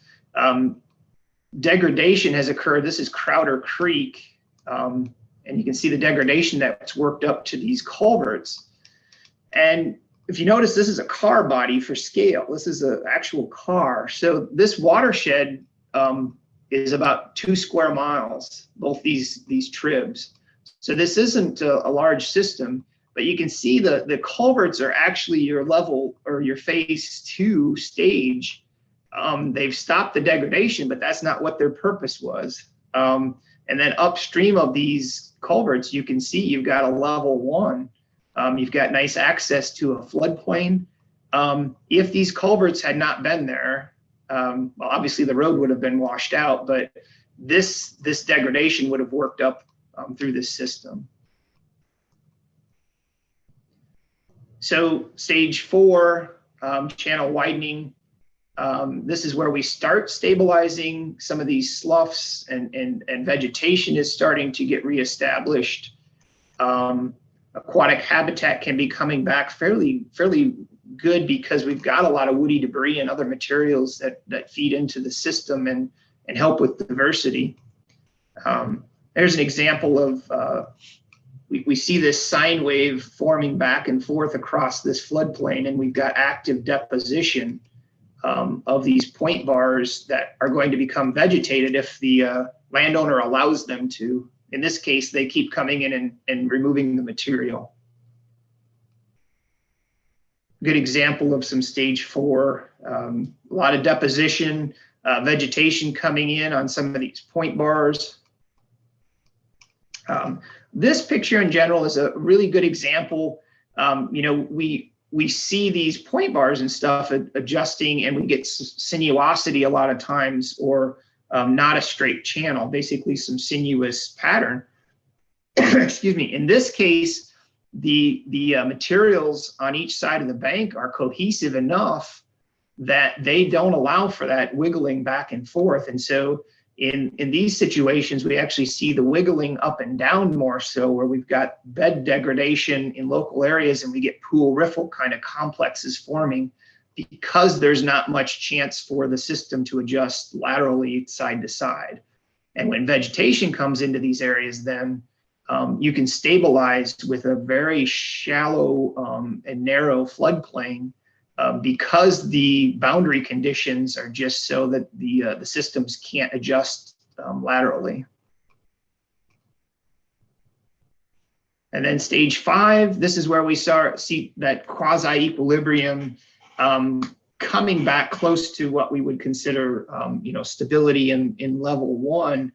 Degradation has occurred. This is Crowder Creek, and you can see the degradation that's worked up to these culverts. And if you notice, this is a car body for scale. This is an actual car. So this watershed is about 2 square miles, both these tribs. So this isn't a large system, but you can see the culverts are actually your level or your phase 2 stage. They've stopped the degradation, but that's not what their purpose was. And then upstream of these culverts, you can see you've got a level 1. You've got nice access to a floodplain. If these culverts had not been there, well, obviously the road would have been washed out, but this degradation would have worked up through this system. So stage 4, channel widening. This is where we start stabilizing some of these sloughs, and vegetation is starting to get reestablished. Aquatic habitat can be coming back fairly good because we've got a lot of woody debris and other materials that feed into the system and help with diversity. There's an example of, we see this sine wave forming back and forth across this floodplain, and we've got active deposition of these point bars that are going to become vegetated if the landowner allows them to. In this case, they keep coming in and removing the material. Good example of some stage 4, a lot of deposition, vegetation coming in on some of these point bars. This picture in general is a really good example. You know, we see these point bars and stuff adjusting, and we get sinuosity a lot of times, or not a straight channel, basically some sinuous pattern. Excuse me. In this case, the materials on each side of the bank are cohesive enough that they don't allow for that wiggling back and forth. And so in these situations, we actually see the wiggling up and down more so, where we've got bed degradation in local areas and we get pool riffle kind of complexes forming, because there's not much chance for the system to adjust laterally side to side. And when vegetation comes into these areas, then you can stabilize with a very shallow and narrow floodplain because the boundary conditions are just so that the systems can't adjust laterally. And then stage 5, this is where we see that quasi-equilibrium coming back close to what we would consider, you know, stability in level 1.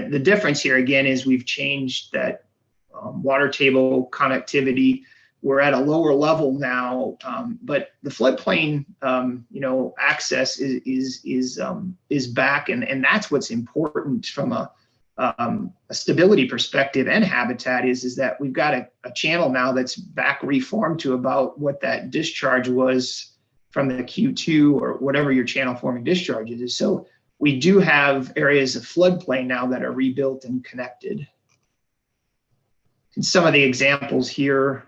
The difference here again is we've changed that water table connectivity. We're at a lower level now, but the floodplain, you know, access is back, and that's what's important from a stability perspective and habitat is that we've got a channel now that's back reformed to about what that discharge was from the Q2 or whatever your channel forming discharge is. So we do have areas of floodplain now that are rebuilt and connected. And some of the examples here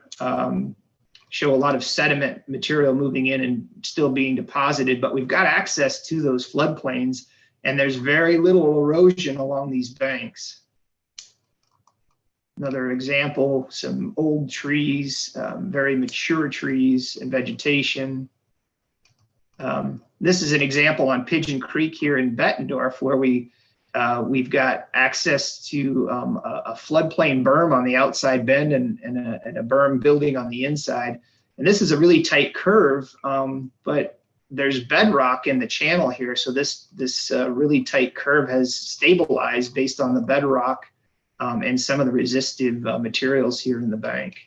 show a lot of sediment material moving in and still being deposited, but we've got access to those floodplains, and there's very little erosion along these banks. Another example, some old trees, very mature trees and vegetation. This is an example on Pigeon Creek here in Bettendorf, where we've got access to a floodplain berm on the outside bend and a berm building on the inside. And this is a really tight curve, but there's bedrock in the channel here. So this really tight curve has stabilized based on the bedrock and some of the resistive materials here in the bank.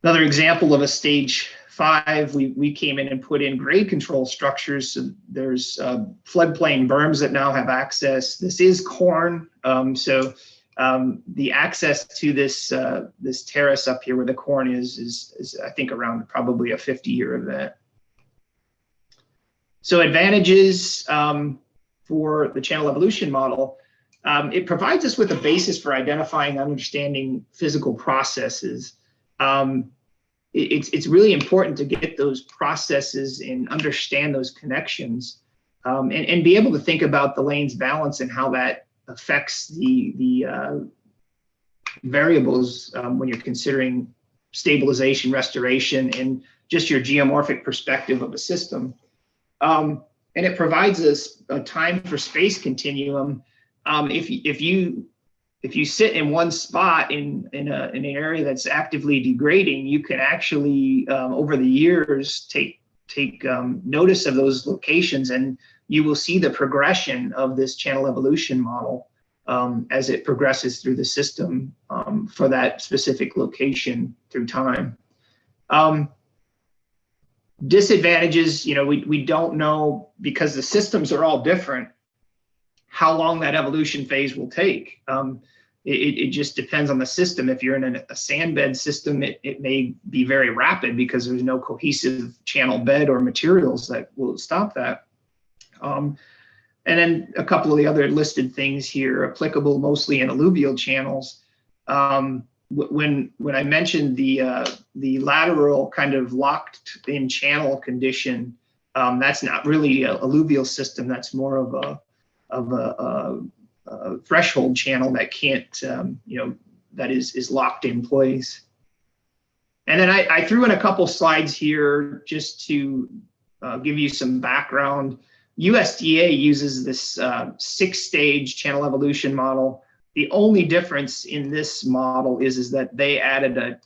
Another example of a stage 5, we came in and put in grade control structures. So there's floodplain berms that now have access. This is corn, so the access to this this terrace up here where the corn is I think around probably a 50-year event. So advantages for the channel evolution model. It provides us with a basis for identifying and understanding physical processes. It's really important to get those processes and understand those connections, and be able to think about the lane's balance and how that affects the variables when you're considering stabilization, restoration, and just your geomorphic perspective of a system. And it provides us a time for space continuum. If you sit in one spot in an area that's actively degrading, you can actually over the years take notice of those locations, and you will see the progression of this channel evolution model as it progresses through the system for that specific location through time. Disadvantages, we don't know, because the systems are all different, how long that evolution phase will take. It just depends on the system. If you're in a sand bed system, it may be very rapid because there's no cohesive channel bed or materials that will stop that. And then a couple of the other listed things here, applicable mostly in alluvial channels. When I mentioned the lateral kind of locked in channel condition, that's not really a alluvial system. That's more of a threshold channel that can't, that is locked in place. And then I threw in a couple slides here just to give you some background. USDA uses this 6-stage channel evolution model. The only difference in this model is that they added a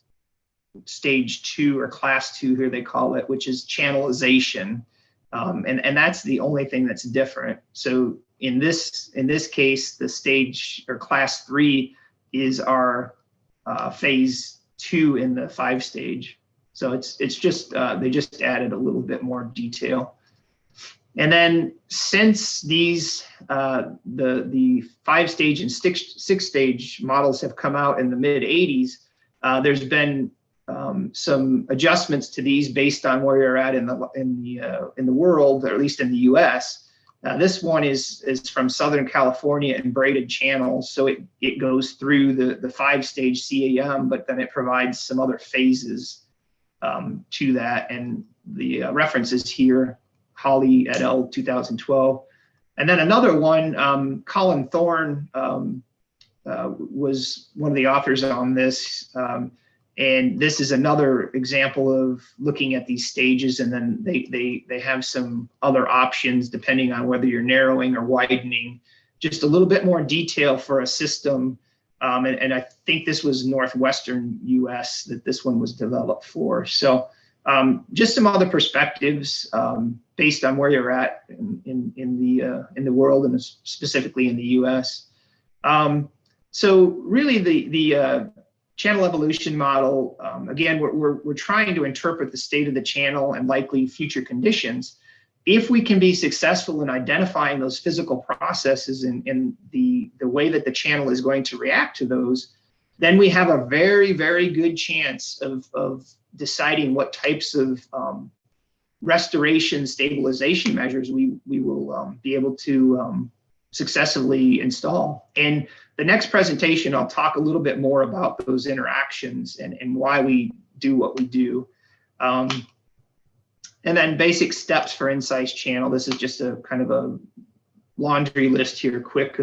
stage 2 or class 2 here, they call it, which is channelization. And that's the only thing that's different. So in this case, the stage or class 3 is our phase 2 in the 5-stage. So it's just they just added a little bit more detail. And then since these the 5-stage and 6-stage models have come out in the mid-'80s, there's been some adjustments to these based on where you're at in the world, or at least in the U.S. This one is from Southern California and braided channels, so it goes through the 5-stage CEM, but then it provides some other phases to that, and the references here, Holly et al. 2012. And then another one, Colin Thorne was one of the authors on this. And this is another example of looking at these stages, and then they have some other options depending on whether you're narrowing or widening, just a little bit more detail for a system. And I think this was Northwestern US that this one was developed for. So just some other perspectives based on where you're at in the world, and specifically in the US. So really the channel evolution model, again, we're trying to interpret the state of the channel and likely future conditions. If we can be successful in identifying those physical processes and the way that the channel is going to react to those, then we have a very, very good chance of deciding what types of restoration stabilization measures we will be able to successfully install. And the next presentation, I'll talk a little bit more about those interactions and why we do what we do. And then basic steps for incise channel. This is just a kind of a laundry list here, quick,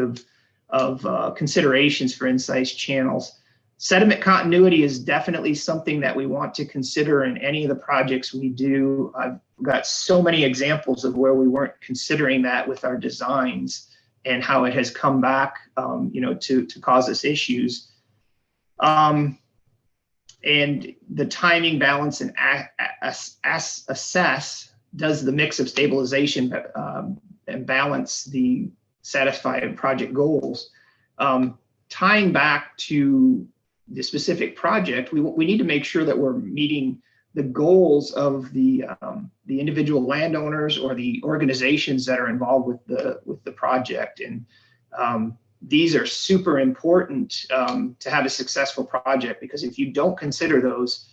of considerations for incise channels. Sediment continuity is definitely something that we want to consider in any of the projects we do. I've got so many examples of where we weren't considering that with our designs and how it has come back, to cause us issues. and the timing, balance, and assess, does the mix of stabilization and balance the satisfied project goals. Tying back to the specific project, we need to make sure that we're meeting the goals of the individual landowners or the organizations that are involved with the project. And these are super important to have a successful project, because if you don't consider those,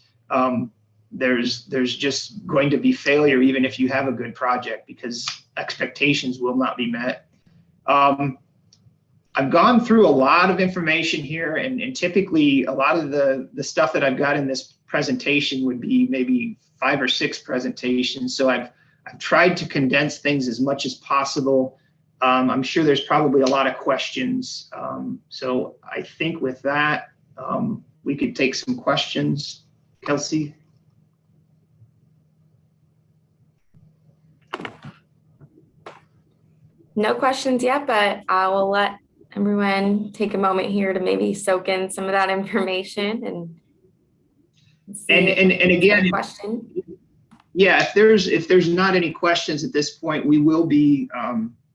there's just going to be failure even if you have a good project, because expectations will not be met. I've gone through a lot of information here, and typically a lot of the stuff that I've got in this presentation would be maybe 5 or 6 presentations. So I've tried to condense things as much as possible. I'm sure there's probably a lot of questions. So I think with that, we could take some questions. Kelsey? No questions yet, but I will let everyone take a moment here to maybe soak in some of that information and see and again, question. Yeah, if there's not any questions at this point, we will be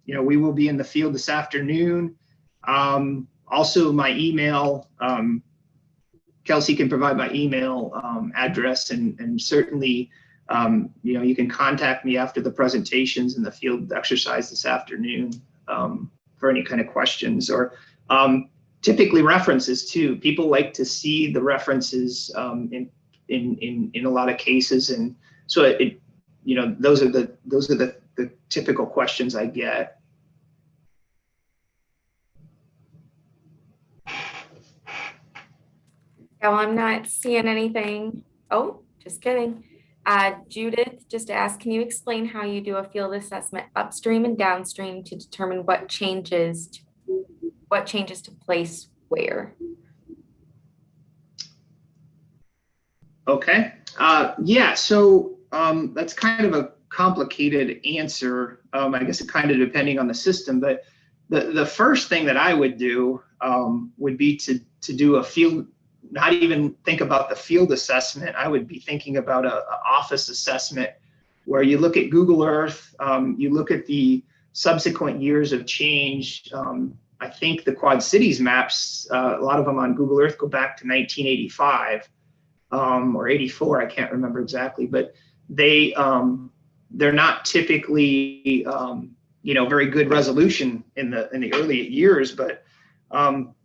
we will be in the field this afternoon. Also, my email, Kelsey can provide my email address, and certainly you can contact me after the presentations and the field exercise this afternoon for any kind of questions, or typically references too. People like to see the references in a lot of cases, and so those are the typical questions I get. Yeah, well, I'm not seeing anything. Oh, just kidding. Judith just asked, can you explain how you do a field assessment upstream and downstream to determine what changes to place where? Okay. Yeah, so that's kind of a complicated answer. I guess it kind of depending on the system, but the first thing that I would do would be to do a field, not even think about the field assessment. I would be thinking about a office assessment where you look at Google Earth, you look at the subsequent years of change. I think the Quad Cities maps, a lot of them on Google Earth go back to 1985 or 84, I can't remember exactly, but they're not typically very good resolution in the early years, but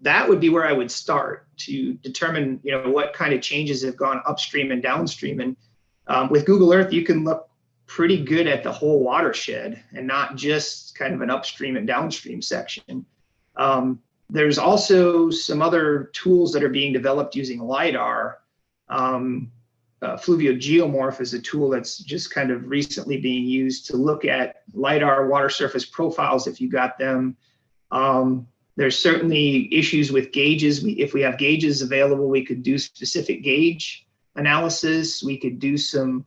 that would be where I would start to determine what kind of changes have gone upstream and downstream. And with Google Earth, you can look pretty good at the whole watershed and not just kind of an upstream and downstream section. There's also some other tools that are being developed using LiDAR. Fluviogeomorph is a tool that's just kind of recently being used to look at LiDAR water surface profiles if you got them. There's certainly issues with gauges. If we have gauges available, we could do specific gauge analysis. We could do some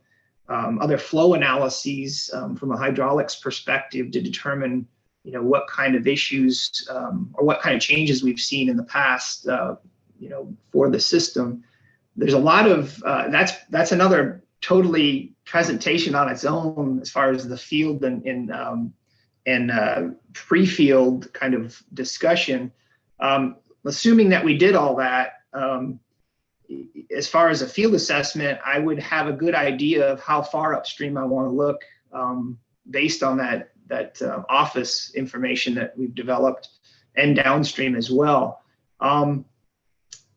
other flow analyses from a hydraulics perspective to determine what kind of issues or what kind of changes we've seen in the past for the system. There's a lot of that's another totally presentation on its own as far as the field and pre-field kind of discussion. Assuming that we did all that, as far as a field assessment, I would have a good idea of how far upstream I want to look based on that office information that we've developed, and downstream as well.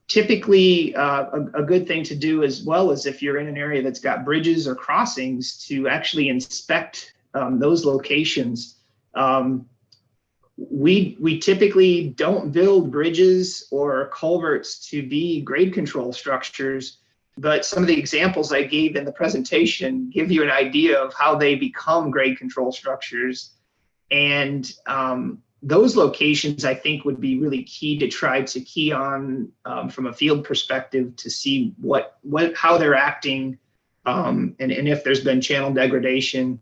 Typically, a good thing to do as well is if you're in an area that's got bridges or crossings, to actually inspect those locations. We typically don't build bridges or culverts to be grade control structures, but some of the examples I gave in the presentation give you an idea of how they become grade control structures. And those locations, I think, would be really key to try to key on from a field perspective to see how they're acting and if there's been channel degradation.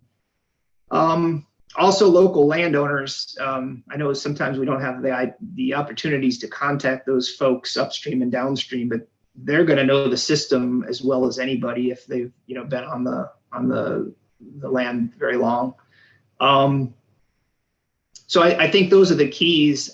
Also, local landowners. I know sometimes we don't have the opportunities to contact those folks upstream and downstream, but they're going to know the system as well as anybody if they've, you know, been on the land very long. So I think those are the keys,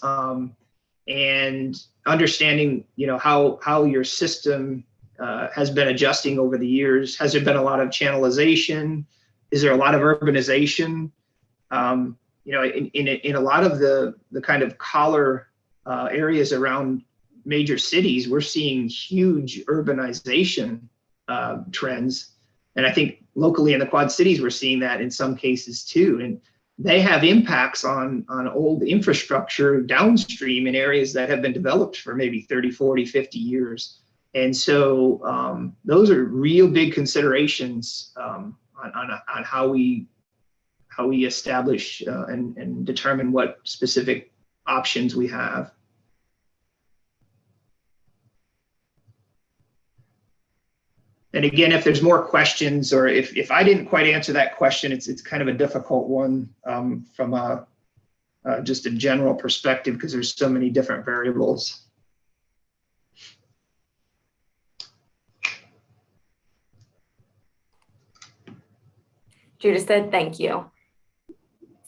and understanding, you know, how your system has been adjusting over the years. Has there been a lot of channelization? Is there a lot of urbanization? You know, in a lot of the kind of collar areas around major cities, we're seeing huge urbanization trends. And I think locally in the Quad Cities, we're seeing that in some cases too. And they have impacts on old infrastructure downstream in areas that have been developed for maybe 30, 40, 50 years. And so those are real big considerations on how we establish and determine what specific options we have. And again, if there's more questions, or if I didn't quite answer that question, it's kind of a difficult one from just a general perspective, because there's so many different variables. Judith said, thank you.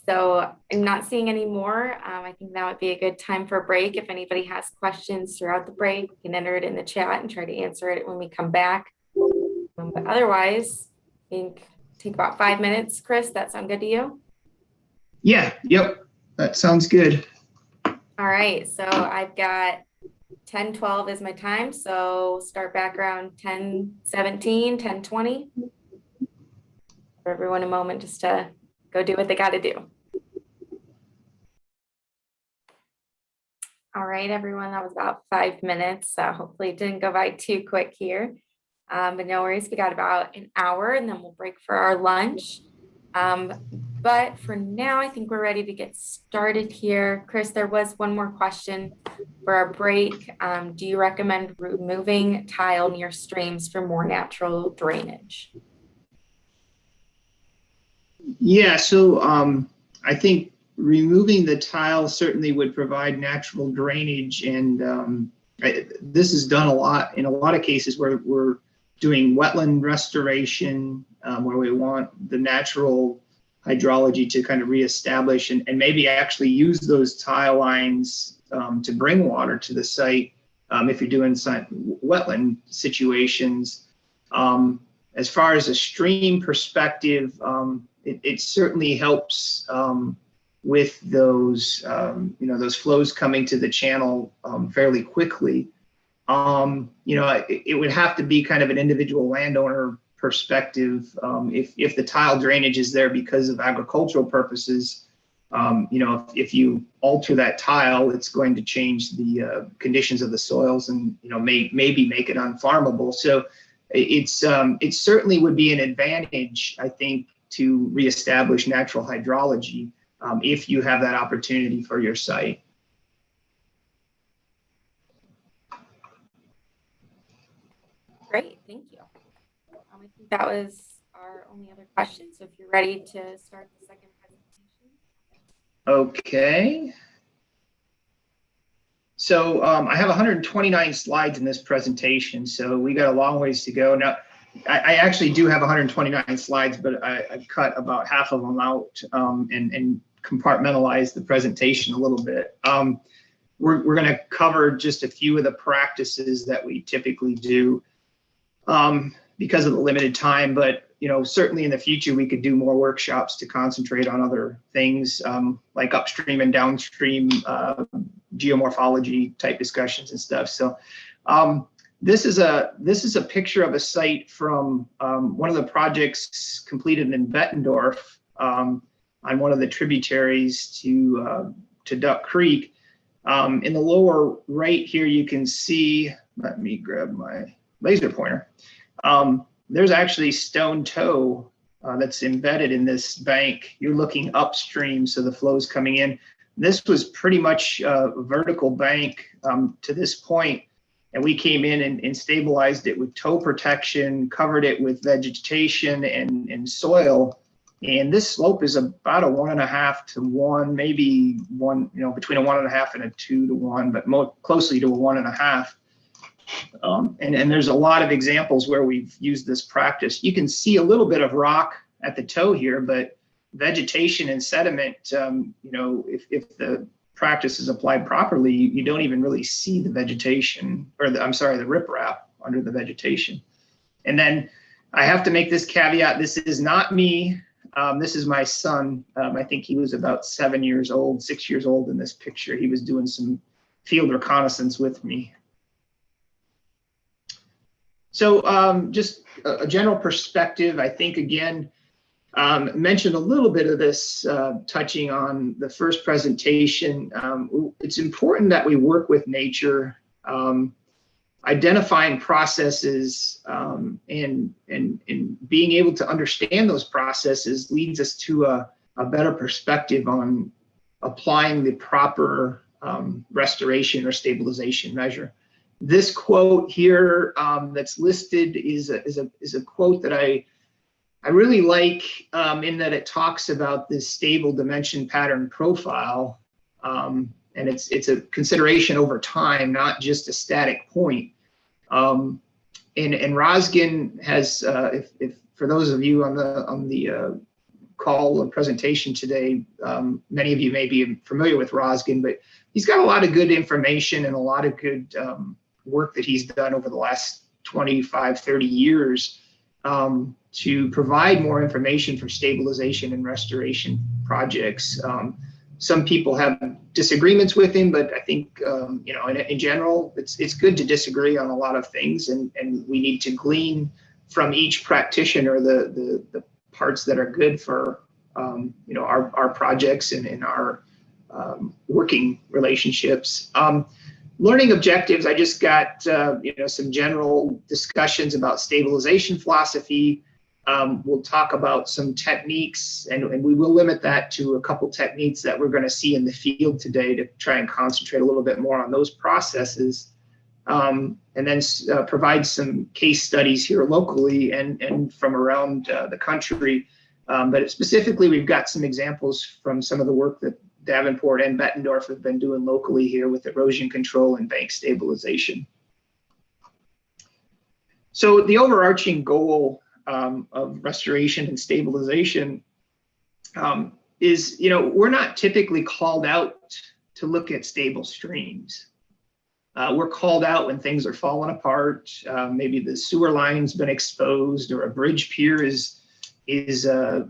So I'm not seeing any more. I think that would be a good time for a break. If anybody has questions throughout the break, we can enter it in the chat and try to answer it when we come back. But otherwise, I think take about 5 minutes. Chris, that sound good to you? Yeah, yep, that sounds good. All right, so I've got 10:12 is my time. So start back around 10:17, 10:20. For everyone a moment just to go do what they got to do. All right, everyone, that was about 5 minutes. So hopefully it didn't go by too quick here. But no worries, we got about an hour and then we'll break for our lunch. But for now, I think we're ready to get started here. Chris, there was one more question for our break. Do you recommend removing tile near streams for more natural drainage? Yeah, so I think removing the tile certainly would provide natural drainage, and this is done a lot in a lot of cases where we're doing wetland restoration, where we want the natural hydrology to kind of reestablish and maybe actually use those tile lines to bring water to the site if you're doing wetland situations. As far as a stream perspective, it certainly helps with those, you know, those flows coming to the channel fairly quickly. You know, it would have to be kind of an individual landowner perspective. If the tile drainage is there because of agricultural purposes, you know, if you alter that tile, it's going to change the conditions of the soils and, you know, maybe make it unfarmable. So it certainly would be an advantage, I think, to reestablish natural hydrology if you have that opportunity for your site. Great, thank you. I think that was our only other question. So if you're ready to start the second presentation. Okay. So I have 129 slides in this presentation, so we got a long ways to go. Now, I actually do have 129 slides, but I cut about half of them out and compartmentalized the presentation a little bit. We're going to cover just a few of the practices that we typically do because of the limited time, but you know, certainly in the future we could do more workshops to concentrate on other things like upstream and downstream geomorphology type discussions and stuff. So this is a picture of a site from one of the projects completed in Bettendorf on one of the tributaries to Duck Creek. In the lower right here, you can see, let me grab my laser pointer. There's actually stone toe that's embedded in this bank. You're looking upstream, so the flow's coming in. This was pretty much a vertical bank to this point, and we came in and stabilized it with toe protection, covered it with vegetation and soil. And this slope is about a 1.5 to 1, maybe one, you know, between a 1.5 and a 2 to 1, but more closely to a 1.5. And there's a lot of examples where we've used this practice. You can see a little bit of rock at the toe here, but vegetation and sediment, if the practice is applied properly, you don't even really see the vegetation, or the riprap under the vegetation. And then I have to make this caveat, this is not me, this is my son. I think he was about 6 years old in this picture. He was doing some field reconnaissance with me. So just a general perspective, I think, again, mentioned a little bit of this touching on the first presentation. It's important that we work with nature, identifying processes and being able to understand those processes leads us to a better perspective on applying the proper restoration or stabilization measure. This quote here that's listed is a quote that I really like, in that it talks about this stable dimension pattern profile, and it's a consideration over time, not just a static point. And Roskin has, if for those of you on the call or presentation today, many of you may be familiar with Roskin, but he's got a lot of good information and a lot of good work that he's done over the last 25, 30 years to provide more information for stabilization and restoration projects. Some people have disagreements with him, but I think, in general, it's good to disagree on a lot of things, and we need to glean from each practitioner the parts that are good for, our projects and our working relationships. Learning objectives, I just got some general discussions about stabilization philosophy. We'll talk about some techniques, and we will limit that to a couple techniques that we're going to see in the field today to try and concentrate a little bit more on those processes, and then provide some case studies here locally and from around the country. But specifically, we've got some examples from some of the work that Davenport and Bettendorf have been doing locally here with erosion control and bank stabilization. So the overarching goal of restoration and stabilization is, we're not typically called out to look at stable streams. We're called out when things are falling apart. Maybe the sewer line's been exposed, or a bridge pier is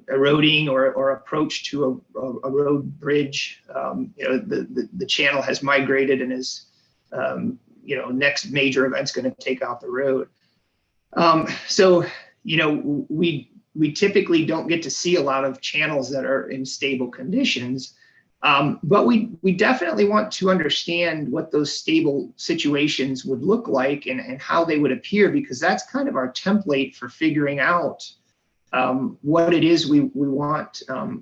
eroding, or approach to a road bridge. The channel has migrated and is, next major event's going to take out the road. So we typically don't get to see a lot of channels that are in stable conditions, but we definitely want to understand what those stable situations would look like and how they would appear, because that's kind of our template for figuring out what it is we want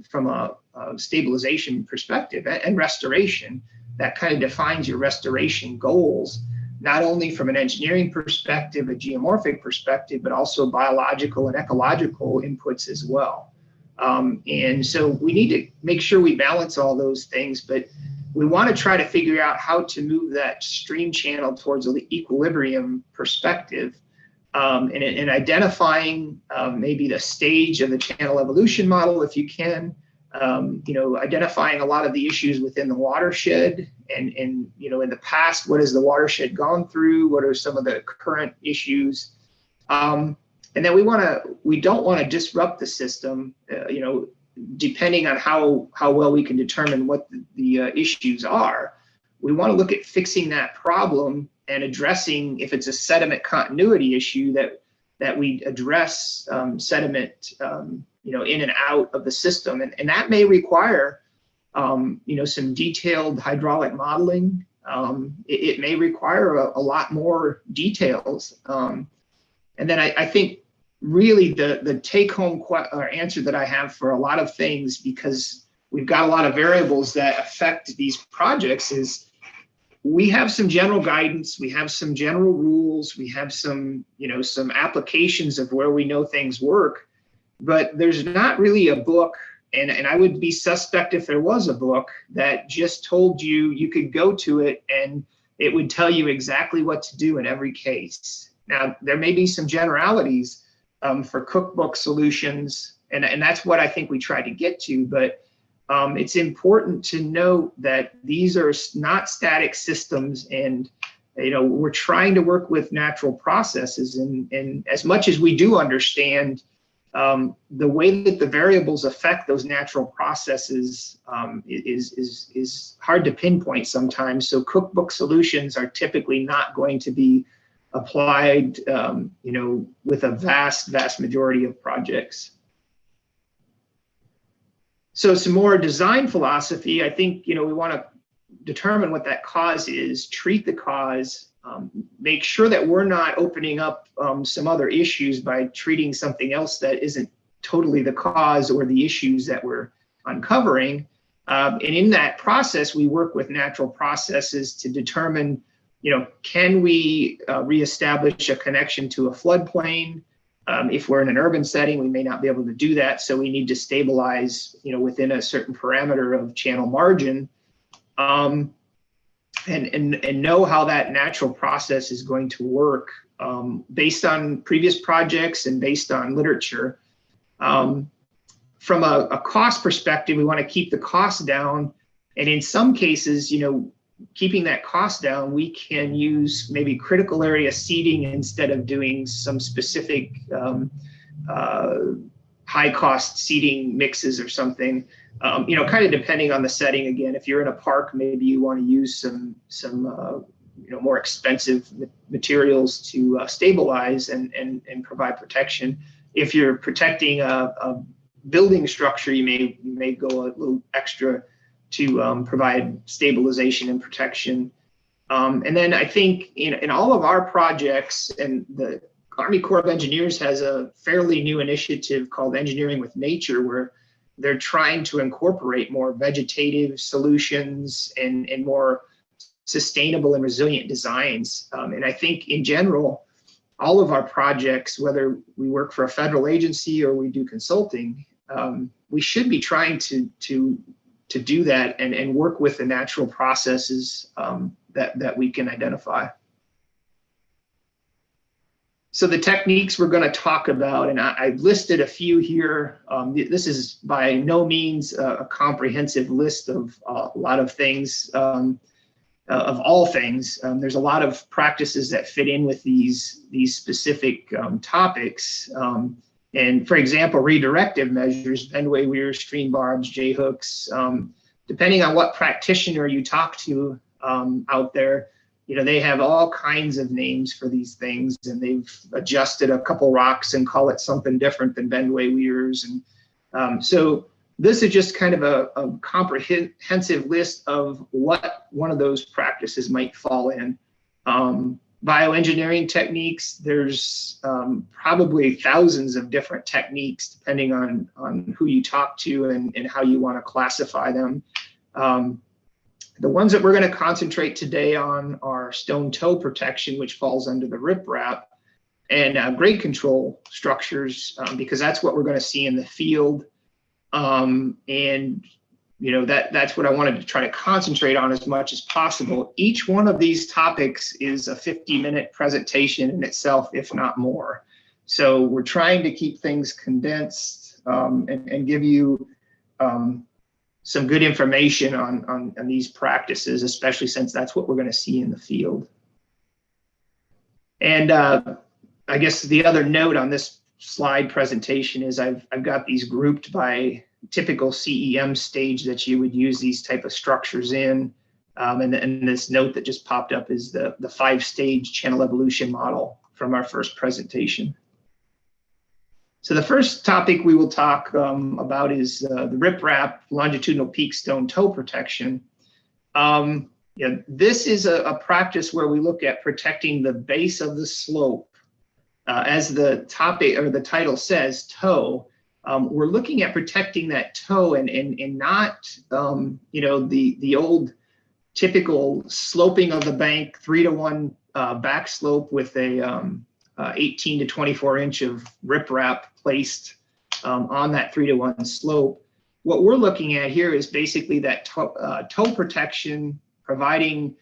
from a stabilization perspective and restoration. That kind of defines your restoration goals, not only from an engineering perspective, a geomorphic perspective, but also biological and ecological inputs as well. And so we need to make sure we balance all those things, but we want to try to figure out how to move that stream channel towards an equilibrium perspective. And identifying maybe the stage of the channel evolution model, if you can, identifying a lot of the issues within the watershed, and in the past, what has the watershed gone through? What are some of the current issues? And then we don't want to disrupt the system, depending on how well we can determine what the issues are. We want to look at fixing that problem and addressing, if it's a sediment continuity issue, that we address sediment, in and out of the system, and that may require, some detailed hydraulic modeling. It may require a lot more details, and then I think really the take-home answer that I have for a lot of things, because we've got a lot of variables that affect these projects, is we have some general guidance, we have some general rules, we have some, some applications of where we know things work, but there's not really a book, and I would be suspect if there was a book that just told you could go to it and it would tell you exactly what to do in every case. Now, there may be some generalities for cookbook solutions, and that's what I think we try to get to, but it's important to note that these are not static systems, and we're trying to work with natural processes, and as much as we do understand the way that the variables affect those natural processes is hard to pinpoint sometimes. So cookbook solutions are typically not going to be applied, with a vast majority of projects. So some more design philosophy, I think, we want to determine what that cause is, treat the cause, make sure that we're not opening up some other issues by treating something else that isn't totally the cause or the issues that we're uncovering. And in that process, we work with natural processes to determine, can we reestablish a connection to a floodplain? If we're in an urban setting, we may not be able to do that. So we need to stabilize, within a certain parameter of channel margin, and know how that natural process is going to work based on previous projects and based on literature. From a cost perspective, we want to keep the cost down. And in some cases, keeping that cost down, we can use maybe critical area seeding instead of doing some specific high cost seeding mixes or something, kind of depending on the setting. Again, if you're in a park, maybe you want to use some more expensive materials to stabilize and provide protection. If you're protecting a building structure, you may go a little extra to provide stabilization and protection. And then I think in all of our projects, and the Army Corps of Engineers has a fairly new initiative called Engineering with Nature, where they're trying to incorporate more vegetative solutions and more sustainable and resilient designs. And I think in general, all of our projects, whether we work for a federal agency or we do consulting, we should be trying to do that and work with the natural processes that we can identify. So the techniques we're going to talk about, and I've listed a few here. This is by no means a comprehensive list of a lot of things, of all things. There's a lot of practices that fit in with these specific topics. And for example, redirective measures, bend-way weirs, stream barbs, J-hooks, depending on what practitioner you talk to out there, they have all kinds of names for these things, and they've adjusted a couple rocks and call it something different than bend-way weirs. And so this is just kind of a comprehensive list of what one of those practices might fall in. Bioengineering techniques, there's probably thousands of different techniques depending on who you talk to and how you want to classify them. The ones that we're going to concentrate today on are stone toe protection, which falls under the riprap, and grade control structures, because that's what we're going to see in the field. And that's what I wanted to try to concentrate on as much as possible. Each one of these topics is a 50-minute presentation in itself, if not more. So we're trying to keep things condensed and give you some good information on these practices, especially since that's what we're going to see in the field. And I guess the other note on this slide presentation is I've got these grouped by typical CEM stage that you would use these type of structures in. And this note that just popped up is the 5-stage channel evolution model from our first presentation. So the first topic we will talk about is the riprap longitudinal peak stone toe protection. This is a practice where we look at protecting the base of the slope. As the topic or the title says, toe. We're looking at protecting that toe and not, the old typical sloping of the bank 3-to-1 back slope with a 18 to 24 inch of riprap placed on that 3-to-1 slope. What we're looking at here is basically that toe protection, providing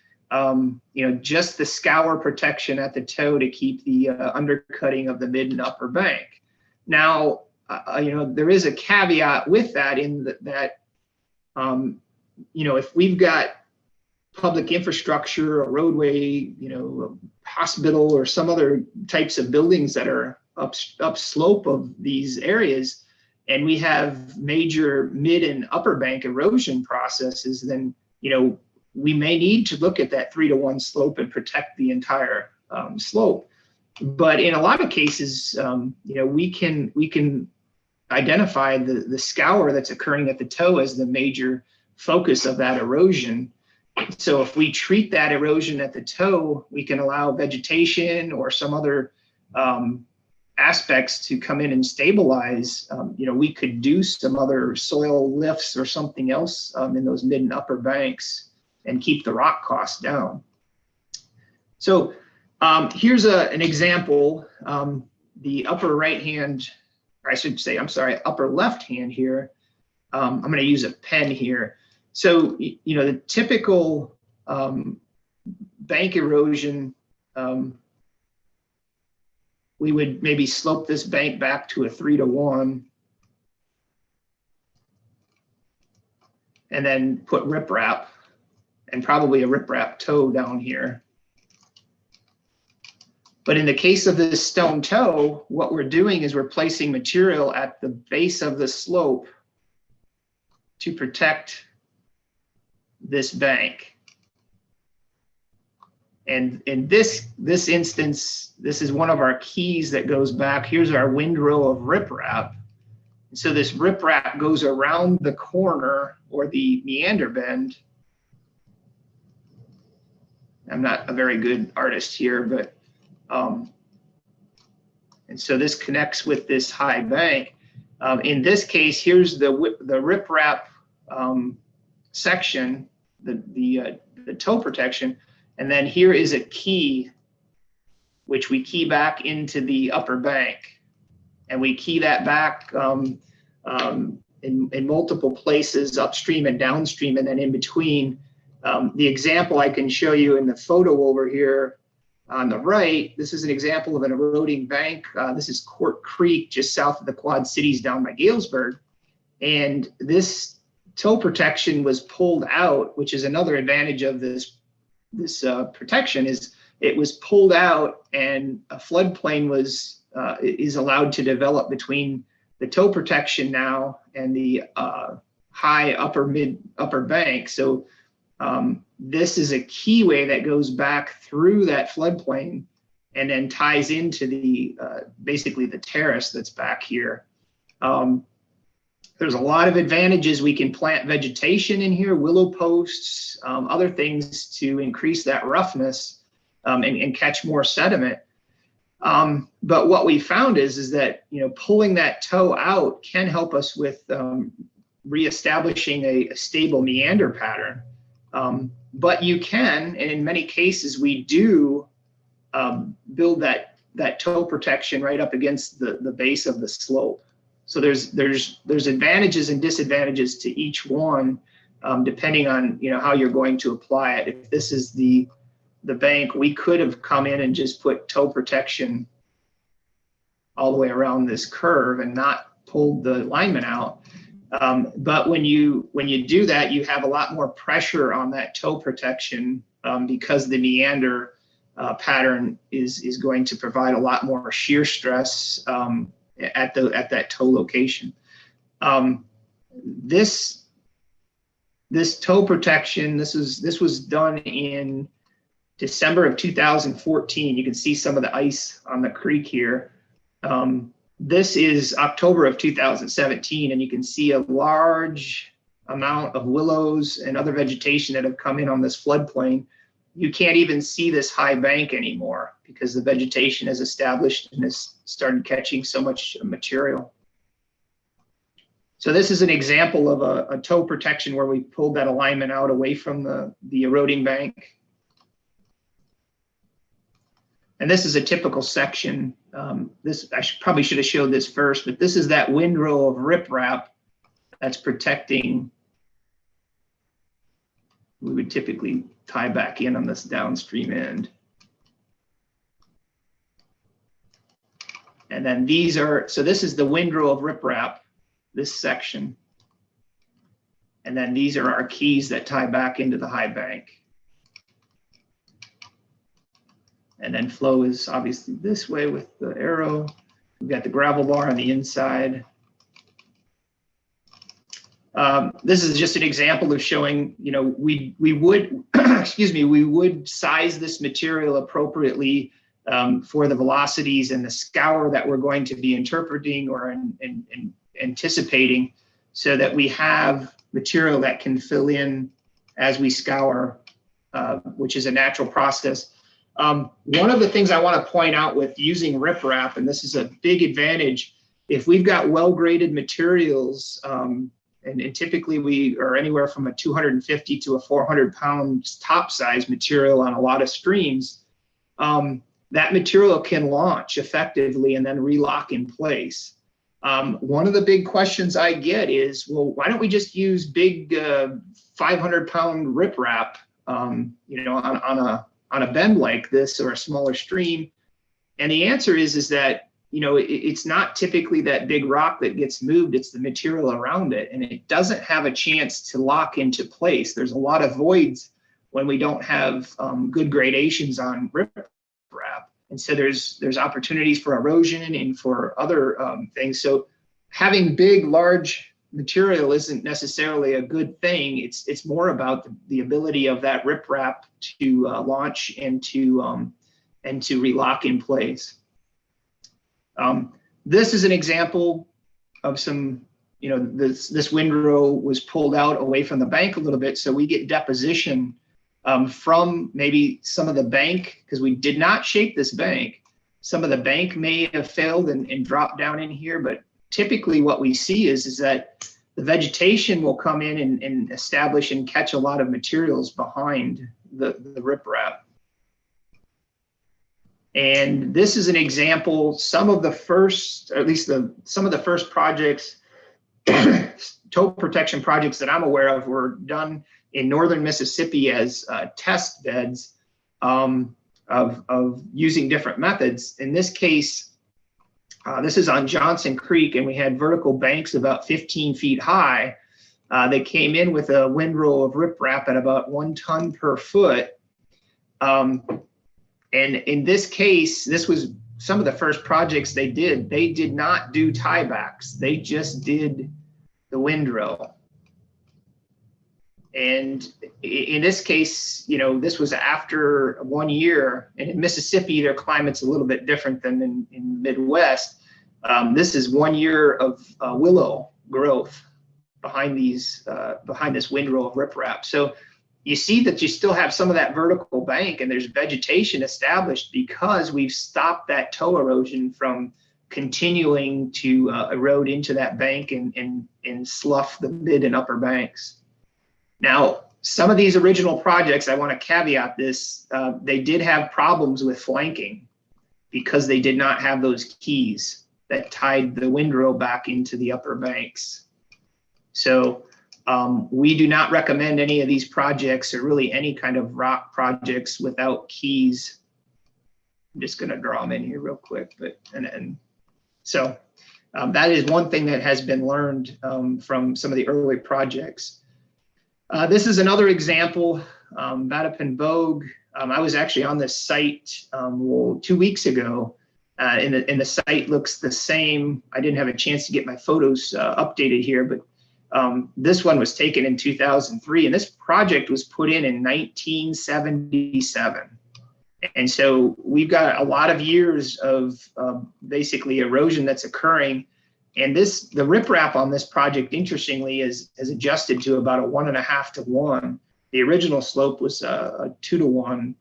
just the scour protection at the toe to keep the undercutting of the mid and upper bank. Now, there is a caveat with that if we've got public infrastructure, a roadway, a hospital, or some other types of buildings that are upslope of these areas, and we have major mid and upper bank erosion processes, then we may need to look at that 3-to-1 slope and protect the entire slope. But in a lot of cases, we can identify the scour that's occurring at the toe as the major focus of that erosion. So if we treat that erosion at the toe, we can allow vegetation or some other aspects to come in and stabilize. We could do some other soil lifts or something else in those mid and upper banks and keep the rock costs down. So here's an example. The upper right hand, or I should say, I'm sorry, upper left hand here. I'm going to use a pen here. So, the typical bank erosion, we would maybe slope this bank back to a 3-to-1 and then put riprap and probably a riprap toe down here. But in the case of this stone toe, what we're doing is we're placing material at the base of the slope to protect this bank. And in this instance, this is one of our keys that goes back. Here's our windrow of riprap. So this riprap goes around the corner or the meander bend. I'm not a very good artist here, but and so this connects with this high bank. In this case, here's the riprap section, the toe protection, and then here is a key which we key back into the upper bank, and we key that back in multiple places, upstream and downstream, and then in between. The example I can show you in the photo over here on the right, this is an example of an eroding bank. This is Court Creek, just south of the Quad Cities down by Galesburg. And this toe protection was pulled out, which is another advantage of this protection, is it was pulled out and a floodplain is allowed to develop between the toe protection now and the high upper bank. So this is a keyway that goes back through that floodplain and then ties into the basically the terrace that's back here. There's a lot of advantages. We can plant vegetation in here, willow posts, other things to increase that roughness and catch more sediment. But what we found is that pulling that toe out can help us with reestablishing a stable meander pattern. But you can, and in many cases we do, build that toe protection right up against the base of the slope. So there's advantages and disadvantages to each one, depending on how you're going to apply it. If this is the bank, we could have come in and just put toe protection all the way around this curve and not pulled the alignment out. But when you do that, you have a lot more pressure on that toe protection because the meander pattern is going to provide a lot more shear stress at that toe location. This toe protection, this was done in December of 2014. You can see some of the ice on the creek here. This is October of 2017, and you can see a large amount of willows and other vegetation that have come in on this floodplain. You can't even see this high bank anymore because the vegetation has established and has started catching so much material. So this is an example of a toe protection where we pulled that alignment out away from the eroding bank. And this is a typical section. This probably should have showed this first, but this is that windrow of riprap that's protecting we would typically tie back in on this downstream end. And then these are, so this is the windrow of riprap, this section. And then these are our keys that tie back into the high bank. And then flow is obviously this way with the arrow. We've got the gravel bar on the inside. This is just an example of showing, you know, we would, excuse me, we would size this material appropriately for the velocities and the scour that we're going to be interpreting or anticipating, so that we have material that can fill in as we scour, which is a natural process. One of the things I want to point out with using riprap, and this is a big advantage, if we've got well-graded materials, and typically we are anywhere from a 250 to a 400 pound top size material on a lot of streams, that material can launch effectively and then relock in place. One of the big questions I get is, well, why don't we just use big 500 pound riprap, you know, on a bend like this or a smaller stream? And the answer is that, you know, it's not typically that big rock that gets moved, it's the material around it, and it doesn't have a chance to lock into place. There's a lot of voids when we don't have good gradations on riprap. And so there's opportunities for erosion and for other things. So having big, large material isn't necessarily a good thing. It's more about the ability of that riprap to launch and to relock in place. This is an example of some, you know, this windrow was pulled out away from the bank a little bit, so we get deposition from maybe some of the bank, because we did not shape this bank. Some of the bank may have failed and dropped down in here, but typically what we see is that the vegetation will come in and establish and catch a lot of materials behind the riprap. And this is an example, some of the first, or at least some of the first projects, toe protection projects that I'm aware of, were done in northern Mississippi as test beds of using different methods. In this case, this is on Johnson Creek, and we had vertical banks about 15 feet high. They came in with a windrow of riprap at about 1 ton per foot. And in this case, this was some of the first projects they did. They did not do tiebacks. They just did the windrow. And in this case, you know, this was after 1 year. And in Mississippi, their climate's a little bit different than in the Midwest. This is 1 year of willow growth behind this windrow of riprap. So you see that you still have some of that vertical bank, and there's vegetation established because we've stopped that toe erosion from continuing to erode into that bank and slough the mid and upper banks. Now, some of these original projects, I want to caveat this, they did have problems with flanking because they did not have those keys that tied the windrow back into the upper banks. So we do not recommend any of these projects, or really any kind of rock projects, without keys. I'm just going to draw them in here real quick, but so that is one thing that has been learned from some of the early projects. This is another example, Vatapin Bogue. I was actually on this site 2 weeks ago, and the site looks the same. I didn't have a chance to get my photos updated here, but this one was taken in 2003, and this project was put in 1977. And so we've got a lot of years of basically erosion that's occurring. And the riprap on this project, interestingly, has adjusted to about a 1.5 to 1. The original slope was a 2 to 1,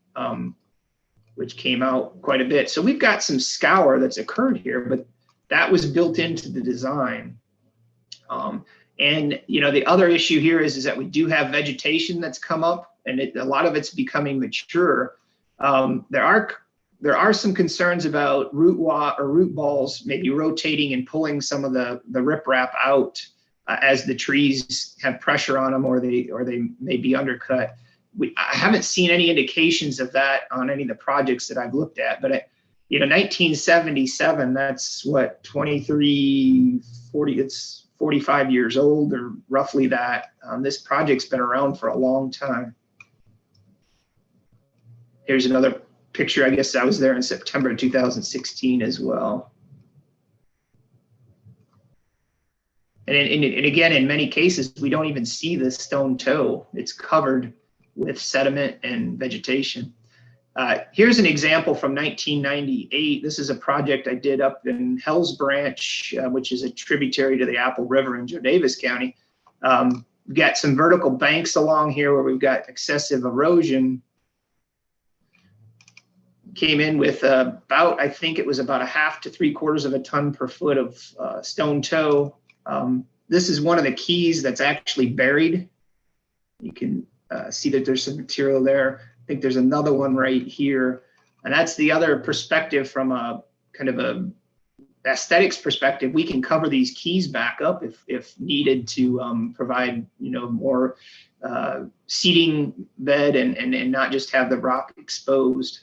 which came out quite a bit. So we've got some scour that's occurred here, but that was built into the design. And you know, the other issue here is that we do have vegetation that's come up, and a lot of it's becoming mature. There are some concerns about root balls maybe rotating and pulling some of the riprap out as the trees have pressure on them, or they may be undercut. I haven't seen any indications of that on any of the projects that I've looked at, but 1977, that's what, 23, 40, it's 45 years old, or roughly that. This project's been around for a long time. Here's another picture. I guess I was there in September 2016 as well. And again, in many cases, we don't even see the stone toe. It's covered with sediment and vegetation. Here's an example from 1998. This is a project I did up in Hells Branch, which is a tributary to the Apple River in Joe Davis County. We've got some vertical banks along here where we've got excessive erosion. Came in with about, I think it was about 1/2 to 3/4 of a ton per foot of stone toe. This is one of the keys that's actually buried. You can see that there's some material there. I think there's another one right here. And that's the other perspective from a kind of a aesthetics perspective. We can cover these keys back up if needed to provide, more seating bed and not just have the rock exposed.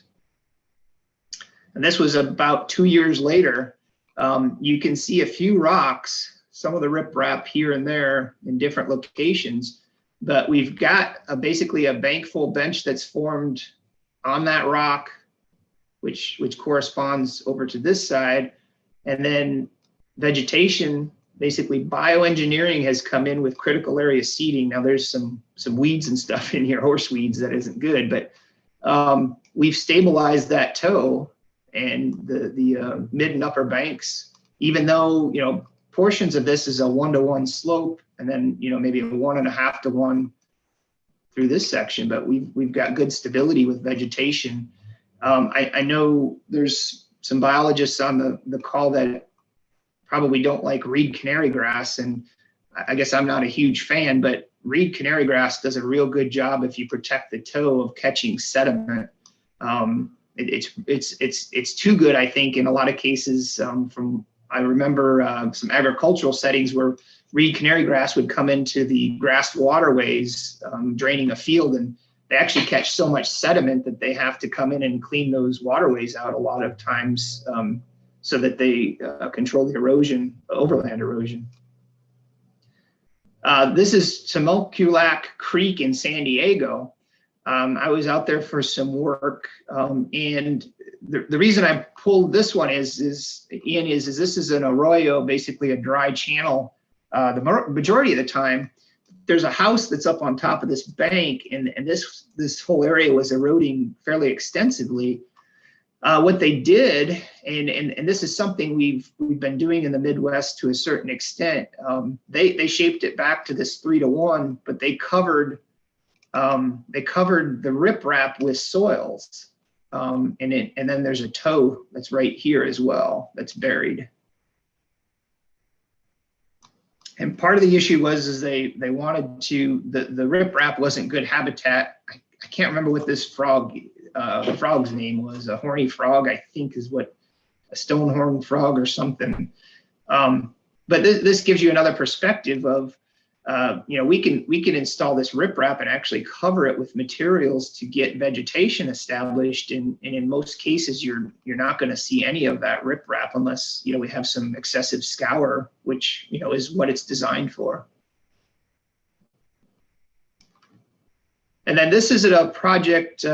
And this was about 2 years later. You can see a few rocks, some of the riprap here and there in different locations, but we've got basically a bankful bench that's formed on that rock, which corresponds over to this side. And then vegetation, basically bioengineering, has come in with critical area seeding. Now there's some weeds and stuff in here, horse weeds, that isn't good, but we've stabilized that toe and the mid and upper banks, even though, portions of this is a 1-to-1 slope, and then, maybe a 1.5 to 1 through this section, but we've got good stability with vegetation. I know there's some biologists on the call that probably don't like reed canary grass, and I guess I'm not a huge fan, but reed canary grass does a real good job if you protect the toe of catching sediment. It's too good, I think, in a lot of cases. I remember some agricultural settings where reed canary grass would come into the grassed waterways, draining a field, and they actually catch so much sediment that they have to come in and clean those waterways out a lot of times, so that they control the erosion, overland erosion. This is Temeculac Creek in San Diego. I was out there for some work, and the reason I pulled this one is this is an arroyo, basically a dry channel. The majority of the time, there's a house that's up on top of this bank, and this whole area was eroding fairly extensively. What they did, and this is something we've been doing in the Midwest to a certain extent, they shaped it back to this 3-to-1, but they covered the riprap with soils, and then there's a toe that's right here as well that's buried. And part of the issue was they wanted to, the riprap wasn't good habitat. I can't remember what this frog's name was. A horny frog, I think, is what, a stonehorn frog or something. But this gives you another perspective of, we can install this riprap and actually cover it with materials to get vegetation established. And in most cases, you're not going to see any of that riprap unless, we have some excessive scour, which, is what it's designed for. And then this is a project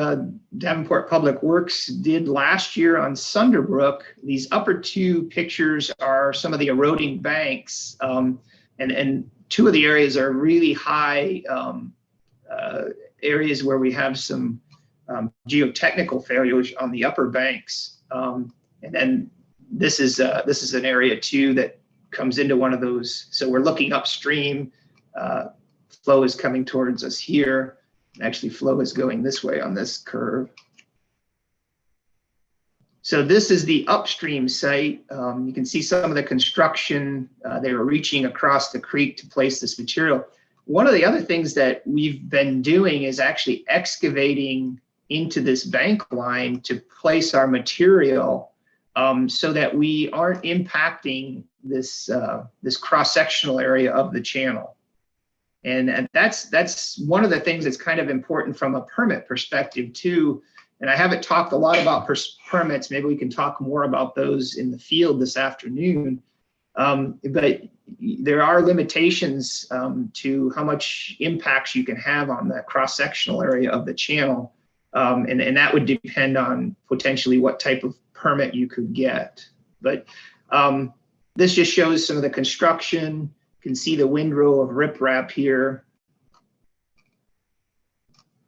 Davenport Public Works did last year on Sunderbrook. These upper two pictures are some of the eroding banks, and two of the areas are really high areas where we have some geotechnical failures on the upper banks. And then this is an area too that comes into one of those. So we're looking upstream. Flow is coming towards us here. Actually, flow is going this way on this curve. So this is the upstream site. You can see some of the construction. They were reaching across the creek to place this material. One of the other things that we've been doing is actually excavating into this bank line to place our material, so that we aren't impacting this cross-sectional area of the channel. And that's one of the things that's kind of important from a permit perspective too. And I haven't talked a lot about permits. Maybe we can talk more about those in the field this afternoon. But there are limitations to how much impacts you can have on the cross-sectional area of the channel. And that would depend on potentially what type of permit you could get. But this just shows some of the construction. You can see the windrow of riprap here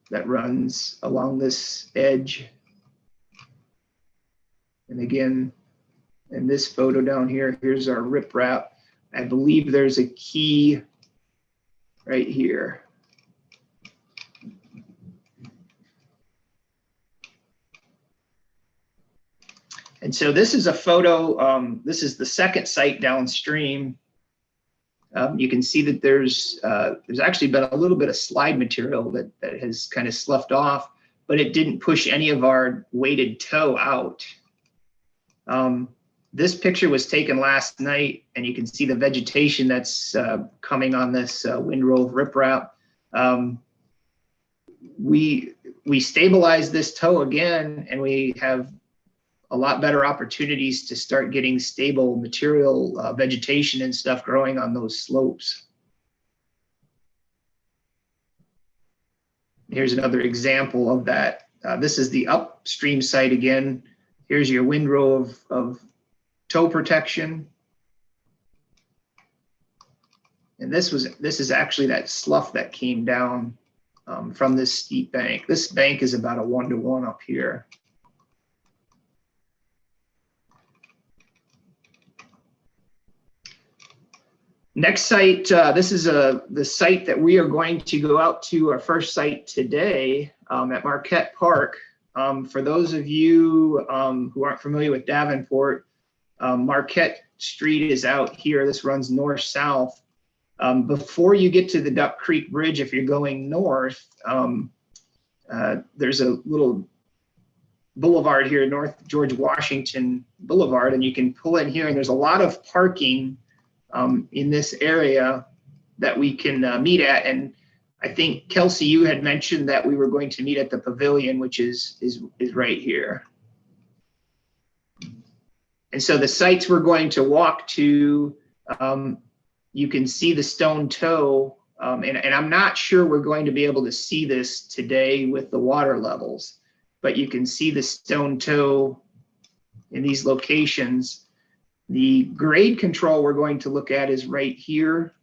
that runs along this edge. And again, in this photo down here, here's our riprap. I believe there's a key right here. And so this is a photo, this is the second site downstream. You can see that there's actually been a little bit of slide material that has kind of sloughed off, but it didn't push any of our weighted tow out. This picture was taken last night, and you can see the vegetation that's coming on this windrow of riprap. We stabilized this tow again, and we have a lot better opportunities to start getting stable material, vegetation and stuff growing on those slopes. Here's another example of that. This is the upstream site again. Here's your windrow of tow protection. And this is actually that slough that came down from this steep bank. This bank is about a 1-to-1 up here. Next site, this is the site that we are going to go out to, our first site today at Marquette Park. For those of you who aren't familiar with Davenport, Marquette Street is out here. This runs north-south. Before you get to the Duck Creek Bridge, if you're going north, there's a little boulevard here, North George Washington Boulevard, and you can pull in here, and there's a lot of parking in this area that we can meet at. And I think, Kelsey, you had mentioned that we were going to meet at the pavilion, which is right here. And so the sites we're going to walk to, you can see the stone toe, and I'm not sure we're going to be able to see this today with the water levels, but you can see the stone toe in these locations. The grade control we're going to look at is right here.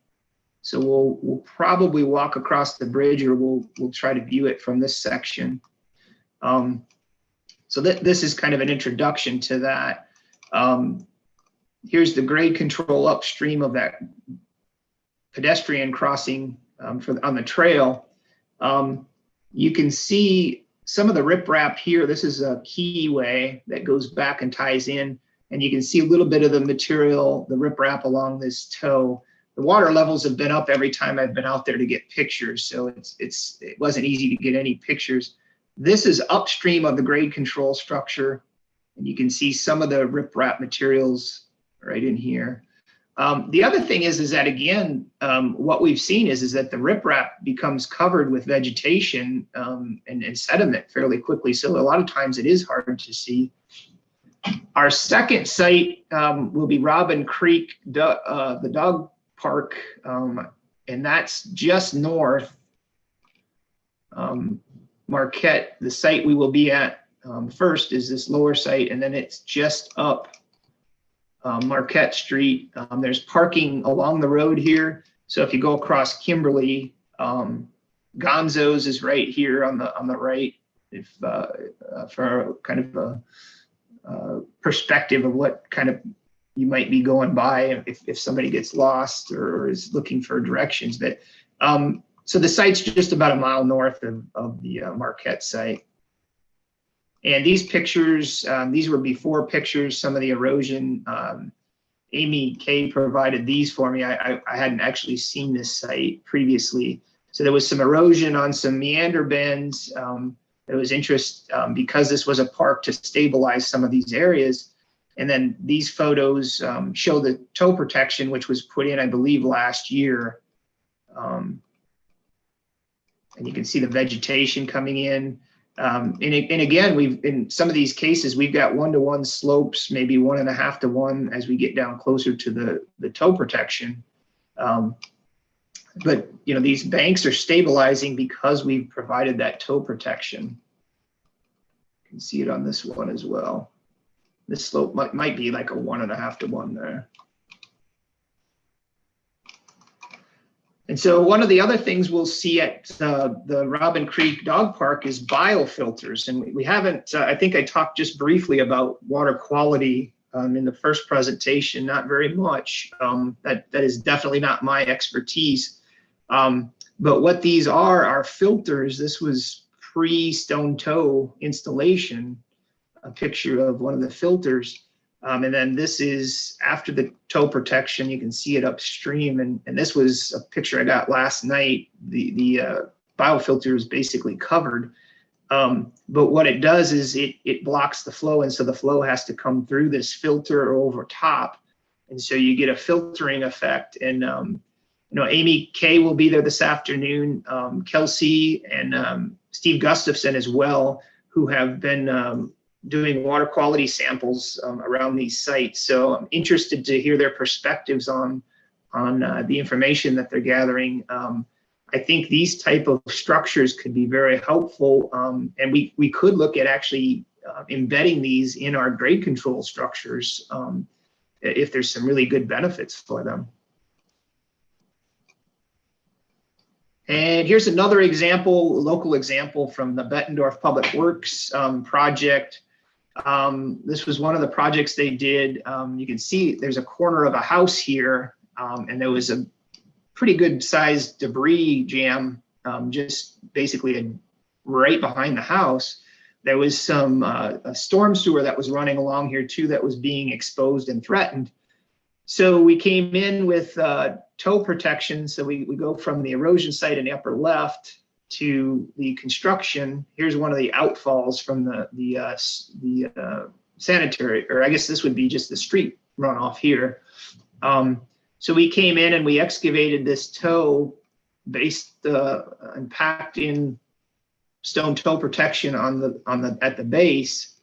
So we'll probably walk across the bridge, or we'll try to view it from this section. So this is kind of an introduction to that. Here's the grade control upstream of that pedestrian crossing on the trail. You can see some of the riprap here. This is a keyway that goes back and ties in. And you can see a little bit of the material, the riprap along this toe. The water levels have been up every time I've been out there to get pictures, so it wasn't easy to get any pictures. This is upstream of the grade control structure, and you can see some of the riprap materials right in here. The other thing is that, again, what we've seen is that the riprap becomes covered with vegetation and sediment fairly quickly, so a lot of times it is hard to see. Our second site will be Robin Creek, the dog park, and that's just north. Marquette, the site we will be at first is this lower site, and then it's just up Marquette Street. There's parking along the road here. So if you go across Kimberly, Gonzo's is right here on the right. If for kind of a perspective of what kind of you might be going by if somebody gets lost or is looking for directions. But so the site's just about a mile north of the Marquette site. And these pictures, these were before pictures, some of the erosion. Amy Kay provided these for me. I hadn't actually seen this site previously. So there was some erosion on some meander bends. There was interest because this was a park to stabilize some of these areas. And then these photos show the toe protection, which was put in, I believe, last year And you can see the vegetation coming in. And again, in some of these cases, we've got 1-to-1 slopes, maybe 1.5 to 1 as we get down closer to the toe protection. But these banks are stabilizing because we've provided that toe protection. You can see it on this one as well. This slope might be like a 1.5 to 1 there. And so one of the other things we'll see at the Robin Creek Dog Park is biofilters. And we haven't, I think I talked just briefly about water quality in the first presentation, not very much. That is definitely not my expertise. But what these are filters. This was pre-stone toe installation, a picture of one of the filters. And then this is after the toe protection. You can see it upstream. And this was a picture I got last night. The biofilter is basically covered. But what it does is it blocks the flow. And so the flow has to come through this filter over top. And so you get a filtering effect. And, Amy Kay will be there this afternoon, Kelsey and Steve Gustafson as well, who have been doing water quality samples around these sites. So I'm interested to hear their perspectives on the information that they're gathering. I think these type of structures could be very helpful, and we could look at actually embedding these in our grade control structures if there's some really good benefits for them. And here's another example, a local example from the Bettendorf Public Works project. This was one of the projects they did. You can see there's a corner of a house here, and there was a pretty good sized debris jam just basically right behind the house. There was some a storm sewer that was running along here too that was being exposed and threatened. So we came in with toe protection. So we go from the erosion site in the upper left to the construction. Here's one of the outfalls from the sanitary, or I guess this would be just the street runoff here. So we came in and we excavated this toe based and packed in stone toe protection at the base,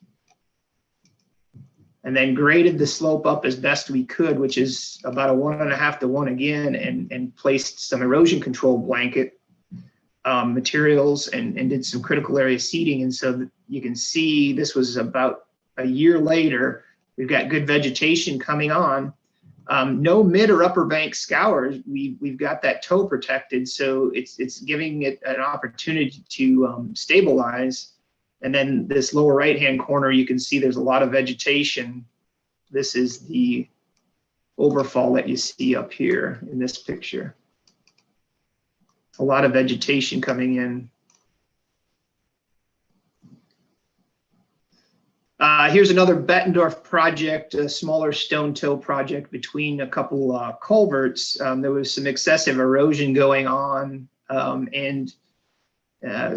and then graded the slope up as best we could, which is about a 1.5 to 1 again, and placed some erosion control blanket materials and did some critical area seeding. And so you can see this was about a year later. We've got good vegetation coming on. No mid or upper bank scours. We've got that toe protected, so it's giving it an opportunity to stabilize. And then this lower right-hand corner, you can see there's a lot of vegetation. This is the overfall that you see up here in this picture. A lot of vegetation coming in. Here's another Bettendorf project, a smaller stone toe project between a couple culverts. There was some excessive erosion going on, and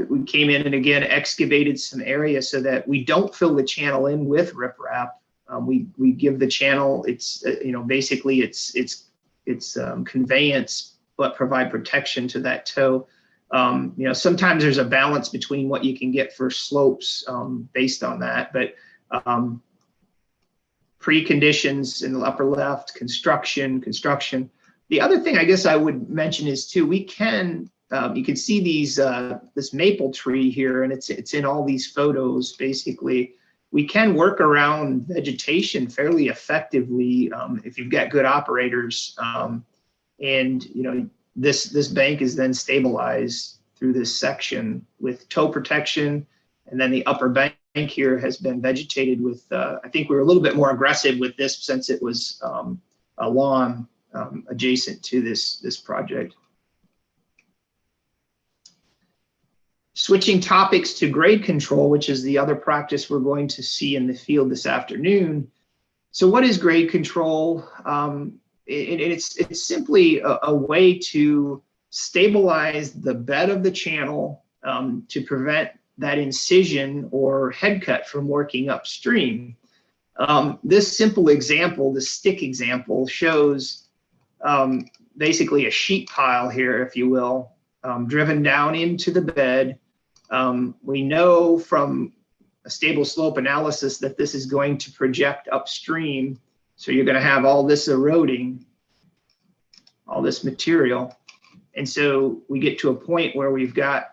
we came in and again excavated some area so that we don't fill the channel in with riprap. We give the channel basically it's conveyance, but provide protection to that toe. Sometimes there's a balance between what you can get for slopes based on that, but preconditions in the upper left, construction. The other thing I guess I would mention is too, we can, you can see these, this maple tree here, and it's in all these photos. Basically, we can work around vegetation fairly effectively if you've got good operators. And this bank is then stabilized through this section with toe protection, and then the upper bank here has been vegetated with. I think we were a little bit more aggressive with this since it was a lawn adjacent to this project. Switching topics to grade control, which is the other practice we're going to see in the field this afternoon. So what is grade control? It's simply a way to stabilize the bed of the channel to prevent that incision or head cut from working upstream. This simple example, the stick example, shows basically a sheet pile here, if you will. driven down into the bed. We know from a stable slope analysis that this is going to project upstream. So you're going to have all this eroding, all this material. And so we get to a point where we've got,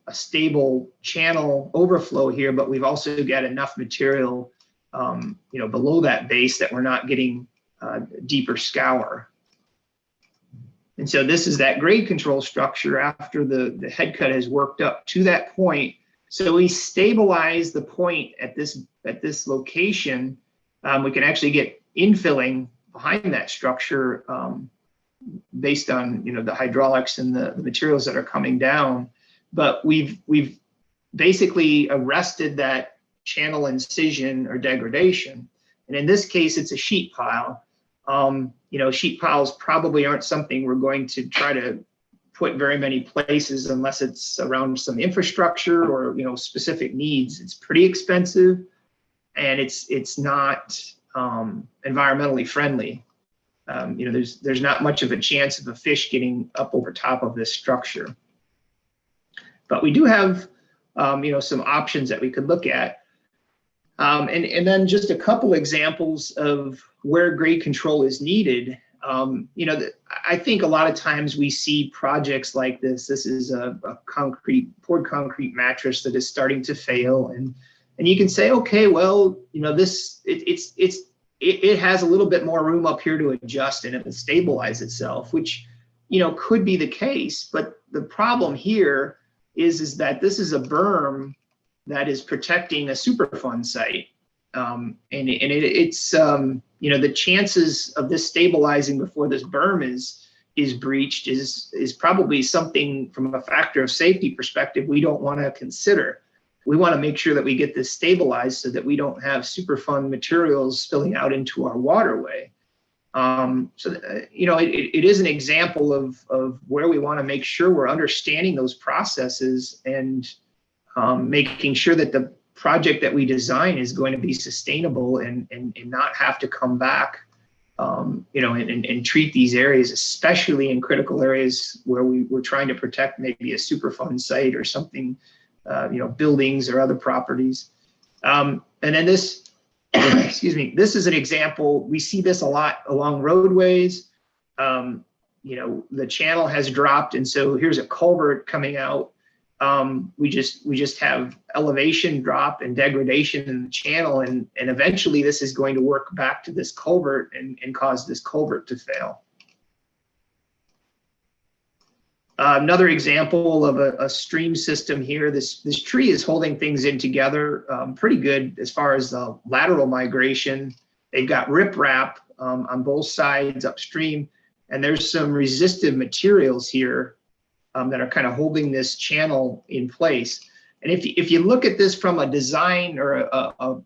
a stable channel overflow here, but we've also got enough material, below that base that we're not getting deeper scour. And so this is that grade control structure after the head cut has worked up to that point. So we stabilize the point at this location. We can actually get infilling behind that structure based on the hydraulics and the materials that are coming down. But we've basically arrested that channel incision or degradation. And in this case, it's a sheet pile. Sheet piles probably aren't something we're going to try to put very many places unless it's around some infrastructure or specific needs. It's pretty expensive, and it's not environmentally friendly. There's not much of a chance of a fish getting up over top of this structure. But we do have some options that we could look at. And then just a couple examples of where grade control is needed. I think a lot of times we see projects like this. This is a poured concrete mattress that is starting to fail, and you can say, okay, well, it has a little bit more room up here to adjust and it will stabilize itself, which could be the case. But the problem here is that this is a berm that is protecting a Superfund site. It's the chances of this stabilizing before this berm is breached is probably something from a factor of safety perspective we don't want to consider. We want to make sure that we get this stabilized so that we don't have Superfund materials spilling out into our waterway. It is an example of where we want to make sure we're understanding those processes and making sure that the project that we design is going to be sustainable and not have to come back, and treat these areas, especially in critical areas where we're trying to protect maybe a Superfund site or something, buildings or other properties. And then this, excuse me, this is an example. We see this a lot along roadways. The channel has dropped, and so here's a culvert coming out. We just have elevation drop and degradation in the channel, and eventually this is going to work back to this culvert and cause this culvert to fail. Another example of a stream system here. This tree is holding things in together pretty good as far as the lateral migration. They've got riprap on both sides upstream, and there's some resistive materials here that are kind of holding this channel in place. And if you look at this from a design or a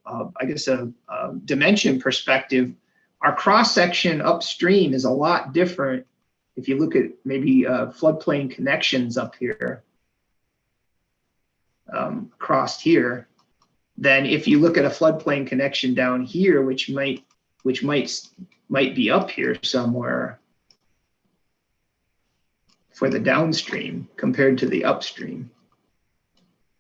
dimension perspective, our cross section upstream is a lot different. If you look at maybe floodplain connections up here, across here, then if you look at a floodplain connection down here, which might be up here somewhere for the downstream compared to the upstream.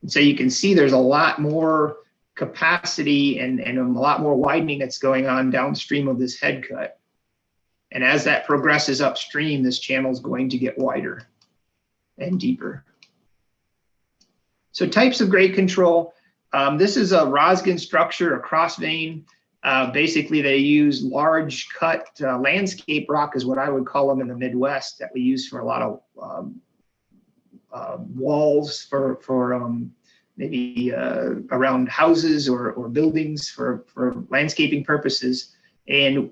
And so you can see there's a lot more capacity and a lot more widening that's going on downstream of this head cut. And as that progresses upstream, this channel is going to get wider and deeper. So types of grade control. This is a Roskin structure, a cross vein. Basically, they use large cut landscape rock is what I would call them in the Midwest that we use for a lot of walls for maybe around houses or buildings for landscaping purposes. And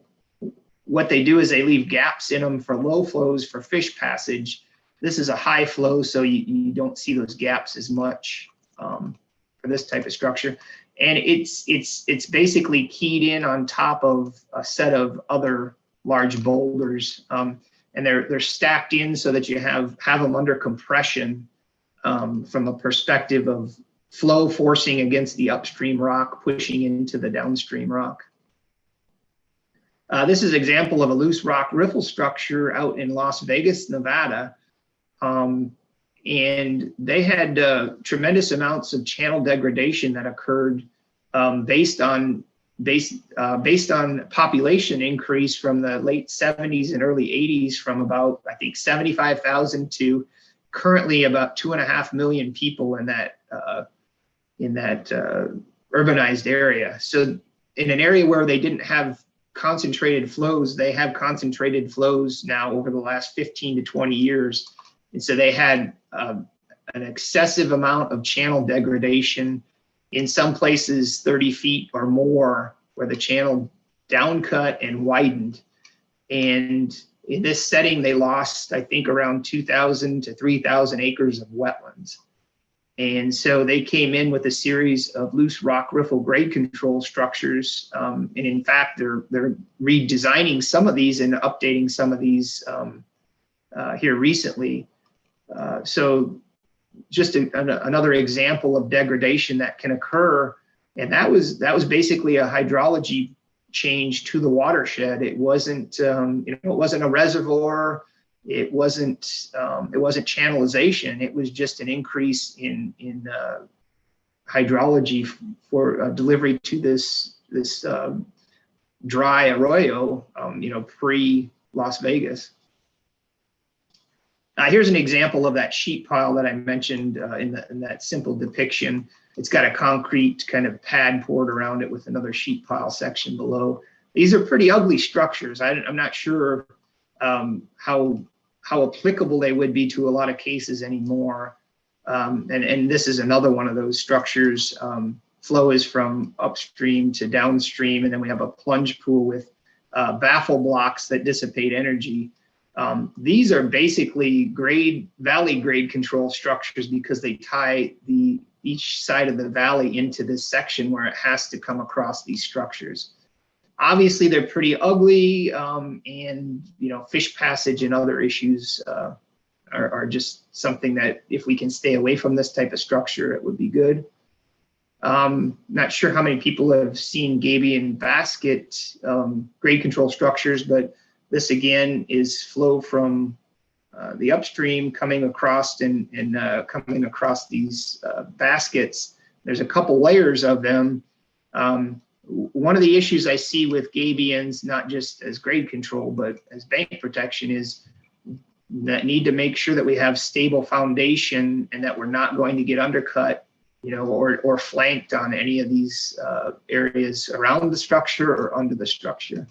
what they do is they leave gaps in them for low flows for fish passage. This is a high flow, so you don't see those gaps as much for this type of structure. And it's basically keyed in on top of a set of other large boulders, and they're stacked in so that you have them under compression from a perspective of flow forcing against the upstream rock, pushing into the downstream rock. This is an example of a loose rock riffle structure out in Las Vegas, Nevada. And they had tremendous amounts of channel degradation that occurred based on population increase from the late 70s and early 80s, from about, I think, 75,000 to currently about 2.5 million people in that urbanized area. So in an area where they didn't have concentrated flows, they have concentrated flows now over the last 15 to 20 years. And so they had an excessive amount of channel degradation, in some places 30 feet or more, where the channel downcut and widened. And in this setting, they lost, I think, around 2,000 to 3,000 acres of wetlands. And so they came in with a series of loose rock riffle grade control structures. And in fact, they're redesigning some of these and updating some of these here recently. So just another example of degradation that can occur. And that was basically a hydrology change to the watershed. It wasn't, it wasn't a reservoir. It wasn't channelization. It was just an increase in hydrology for delivery to this dry arroyo, pre Las Vegas. Here's an example of that sheet pile that I mentioned in that simple depiction. It's got a concrete kind of pad poured around it with another sheet pile section below. These are pretty ugly structures. I'm not sure how applicable they would be to a lot of cases anymore. And this is another one of those structures. Flow is from upstream to downstream, and then we have a plunge pool with baffle blocks that dissipate energy. These are basically valley grade control structures because they tie each side of the valley into this section where it has to come across these structures. Obviously, they're pretty ugly, and fish passage and other issues are just something that, if we can stay away from this type of structure, it would be good. Not sure how many people have seen gabion basket grade control structures, but this again is flow from the upstream coming across and coming across these baskets. There's a couple layers of them. One of the issues I see with gabions, not just as grade control, but as bank protection, is that need to make sure that we have stable foundation and that we're not going to get undercut, or flanked on any of these areas around the structure or under the structure.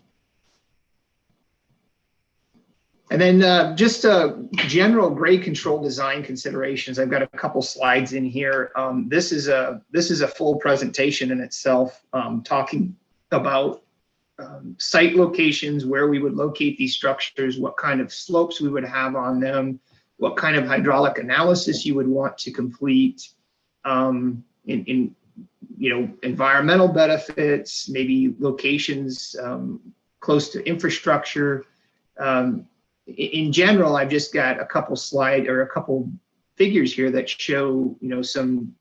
And then just general grade control design considerations. I've got a couple slides in here. This is a full presentation in itself, talking about site locations, where we would locate these structures, what kind of slopes we would have on them, what kind of hydraulic analysis you would want to complete, environmental benefits, maybe locations close to infrastructure. In general, I've just got a couple figures here that show, some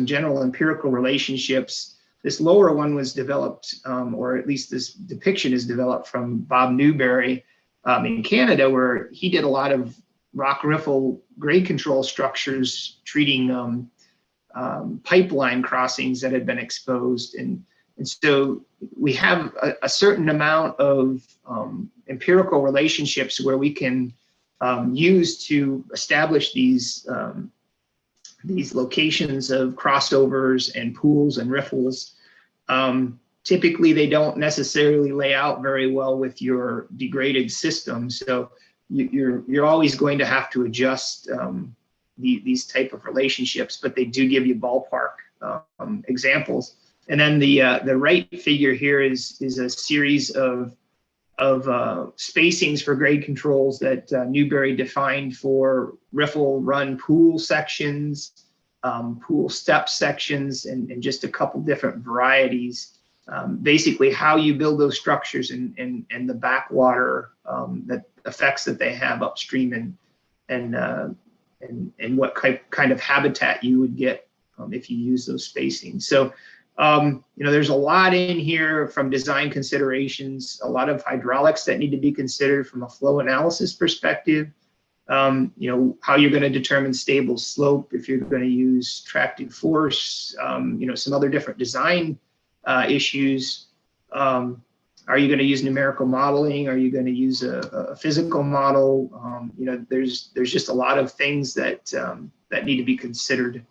general empirical relationships. This lower one was developed, or at least this depiction is developed, from Bob Newberry in Canada, where he did a lot of rock riffle grade control structures treating pipeline crossings that had been exposed. And so we have a certain amount of empirical relationships where we can use to establish these locations of crossovers and pools and riffles. Typically, they don't necessarily lay out very well with your degraded system, so you're always going to have to adjust these type of relationships, but they do give you ballpark examples. And then the right figure here is a series of spacings for grade controls that Newberry defined for riffle run pool sections, pool step sections, and just a couple different varieties. Basically, how you build those structures and the backwater effects that they have upstream, and what kind of habitat you would get if you use those spacings. So There's a lot in here from design considerations, a lot of hydraulics that need to be considered from a flow analysis perspective. How you're going to determine stable slope, if you're going to use tractive force, some other different design issues. Are you going to use numerical modeling? Are you going to use a physical model? There's just a lot of things that need to be considered.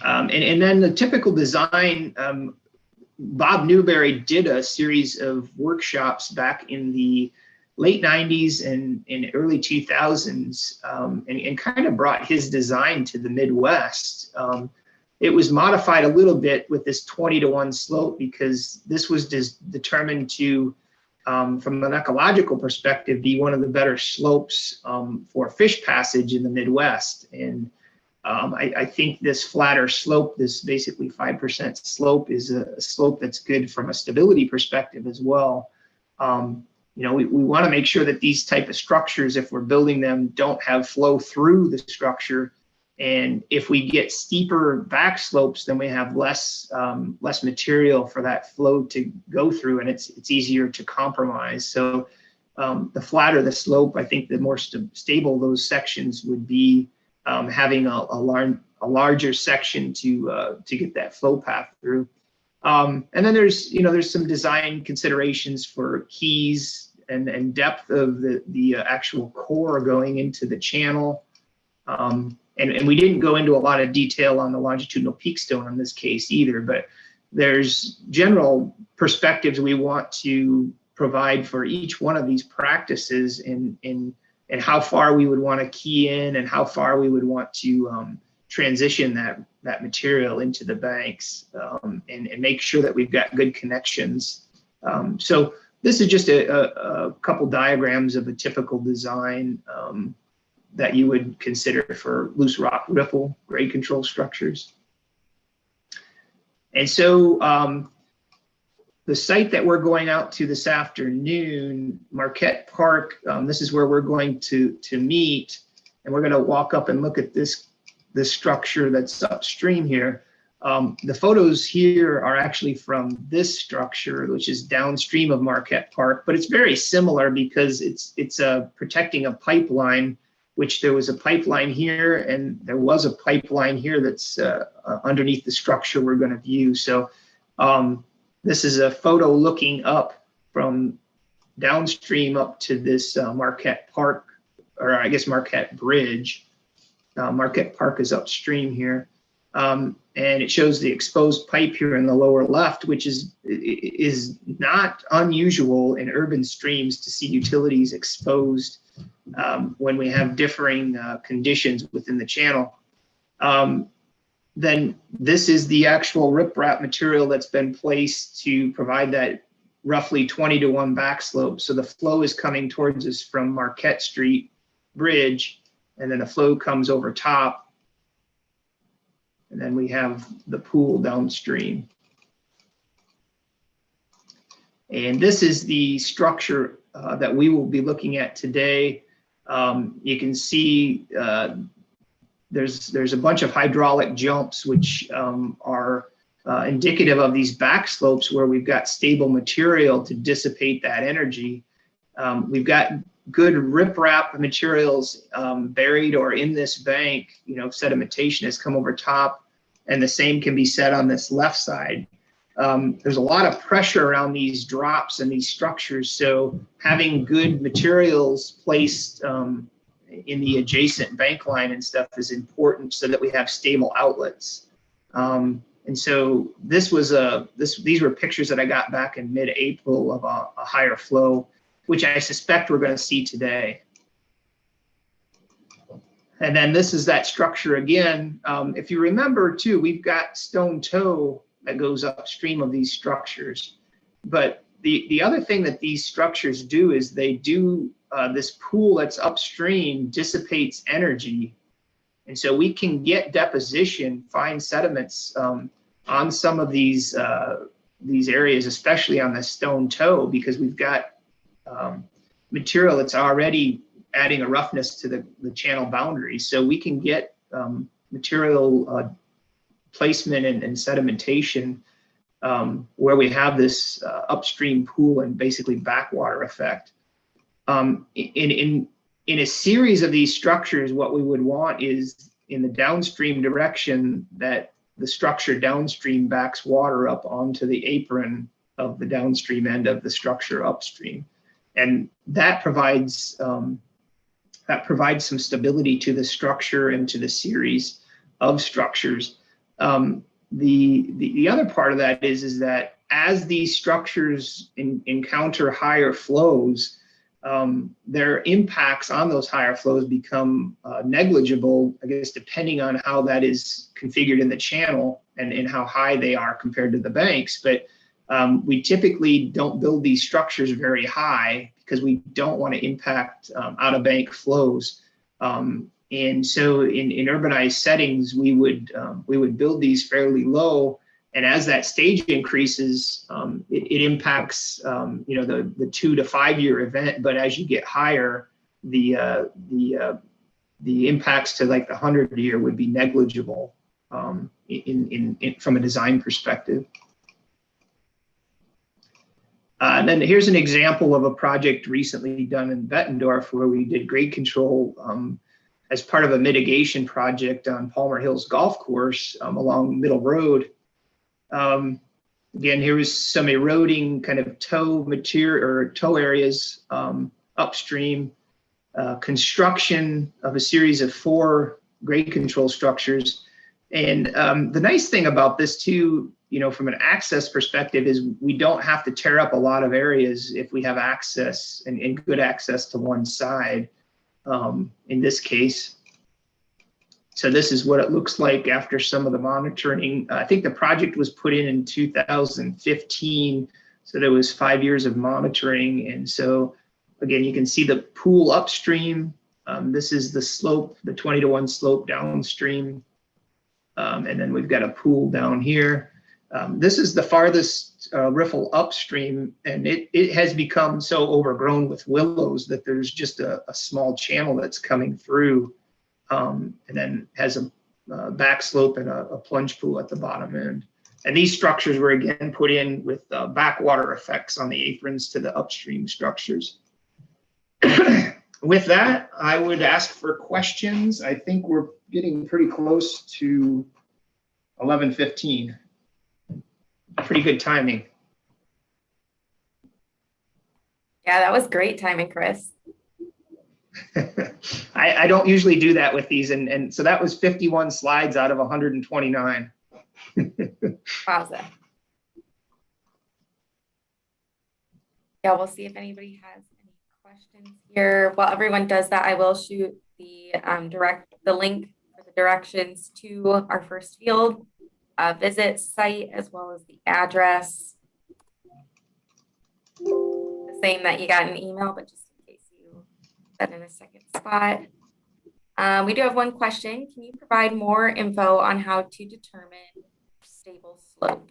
And then the typical design, Bob Newberry did a series of workshops back in the late 90s and early 2000s, and kind of brought his design to the Midwest. It was modified a little bit with this 20-to-1 slope because this was determined to, from an ecological perspective, be one of the better slopes for fish passage in the Midwest. And I think this flatter slope, this basically 5% slope, is a slope that's good from a stability perspective as well. We want to make sure that these type of structures, if we're building them, don't have flow through the structure. And if we get steeper back slopes, then we have less material for that flow to go through, and it's easier to compromise. So the flatter the slope, I think the more stable those sections would be, having a larger section to get that flow path through. And then there's some design considerations for keys and depth of the actual core going into the channel. And we didn't go into a lot of detail on the longitudinal peak stone in this case either, but there's general perspectives we want to provide for each one of these practices and how far we would want to key in and how far we would want to transition that material into the banks, and make sure that we've got good connections. So this is just a couple diagrams of a typical design that you would consider for loose rock ripple grade control structures. And so the site that we're going out to this afternoon, Marquette Park, this is where we're going to meet, and we're going to walk up and look at this structure that's upstream here. The photos here are actually from this structure, which is downstream of Marquette Park, but it's very similar because it's protecting a pipeline, which there was a pipeline here and there was a pipeline here that's underneath the structure we're going to view. So this is a photo looking up from downstream up to this Marquette Park, or I guess Marquette Bridge. Marquette Park is upstream here. And it shows the exposed pipe here in the lower left, which is not unusual in urban streams to see utilities exposed when we have differing conditions within the channel. Then this is the actual riprap material that's been placed to provide that roughly 20-to-1 back slope. So the flow is coming towards us from Marquette Street Bridge, and then the flow comes over top. And then we have the pool downstream. And this is the structure that we will be looking at today. You can see there's a bunch of hydraulic jumps which are indicative of these back slopes where we've got stable material to dissipate that energy. We've got good riprap materials buried or in this bank. Sedimentation has come over top, and the same can be said on this left side. There's a lot of pressure around these drops and these structures, so having good materials placed in the adjacent bank line and stuff is important so that we have stable outlets. And so these were pictures that I got back in mid-April of a higher flow, which I suspect we're going to see today. And then this is that structure again. If you remember too, we've got stone toe that goes upstream of these structures. But the other thing that these structures do is they do this pool that's upstream dissipates energy. And so we can get deposition, fine sediments on some of these areas, especially on the stone toe, because we've got material that's already adding a roughness to the channel boundary. So we can get material placement and sedimentation, where we have this upstream pool and basically backwater effect. In a series of these structures, what we would want is in the downstream direction that the structure downstream backs water up onto the apron of the downstream end of the structure upstream. And that provides some stability to the structure and to the series of structures. The other part of that is that as these structures encounter higher flows, their impacts on those higher flows become negligible, I guess, depending on how that is configured in the channel and how high they are compared to the banks. But we typically don't build these structures very high because we don't want to impact out-of-bank flows. And so in urbanized settings, we would build these fairly low. And as that stage increases, it impacts the 2 to 5 year event. But as you get higher, the impacts to like the 100-year would be negligible from a design perspective. And then here's an example of a project recently done in Bettendorf where we did grade control as part of a mitigation project on Palmer Hills Golf Course along Middle Road. Again, here was some eroding kind of toe material or toe areas upstream, construction of a series of 4 grade control structures. And the nice thing about this too, from an access perspective, is we don't have to tear up a lot of areas if we have access and good access to one side in this case. So this is what it looks like after some of the monitoring. I think the project was put in 2015, so there was 5 years of monitoring. And so again, you can see the pool upstream. This is the slope, the 20-to-1 slope downstream. And then we've got a pool down here. This is the farthest riffle upstream, and it has become so overgrown with willows that there's just a small channel that's coming through, and then has a back slope and a plunge pool at the bottom end. And these structures were again put in with backwater effects on the aprons to the upstream structures. With that, I would ask for questions. I think we're getting pretty close to 11:15. Pretty good timing. Yeah, that was great timing, Chris. I don't usually do that with these, and so that was 51 slides out of 129. Wowza. Yeah, we'll see if anybody has any questions here. While everyone does that, I will shoot the link for the directions to our first field visit site, as well as the address. The same that you got in an email, but just in case you set in a second spot. We do have one question. Can you provide more info on how to determine stable slope?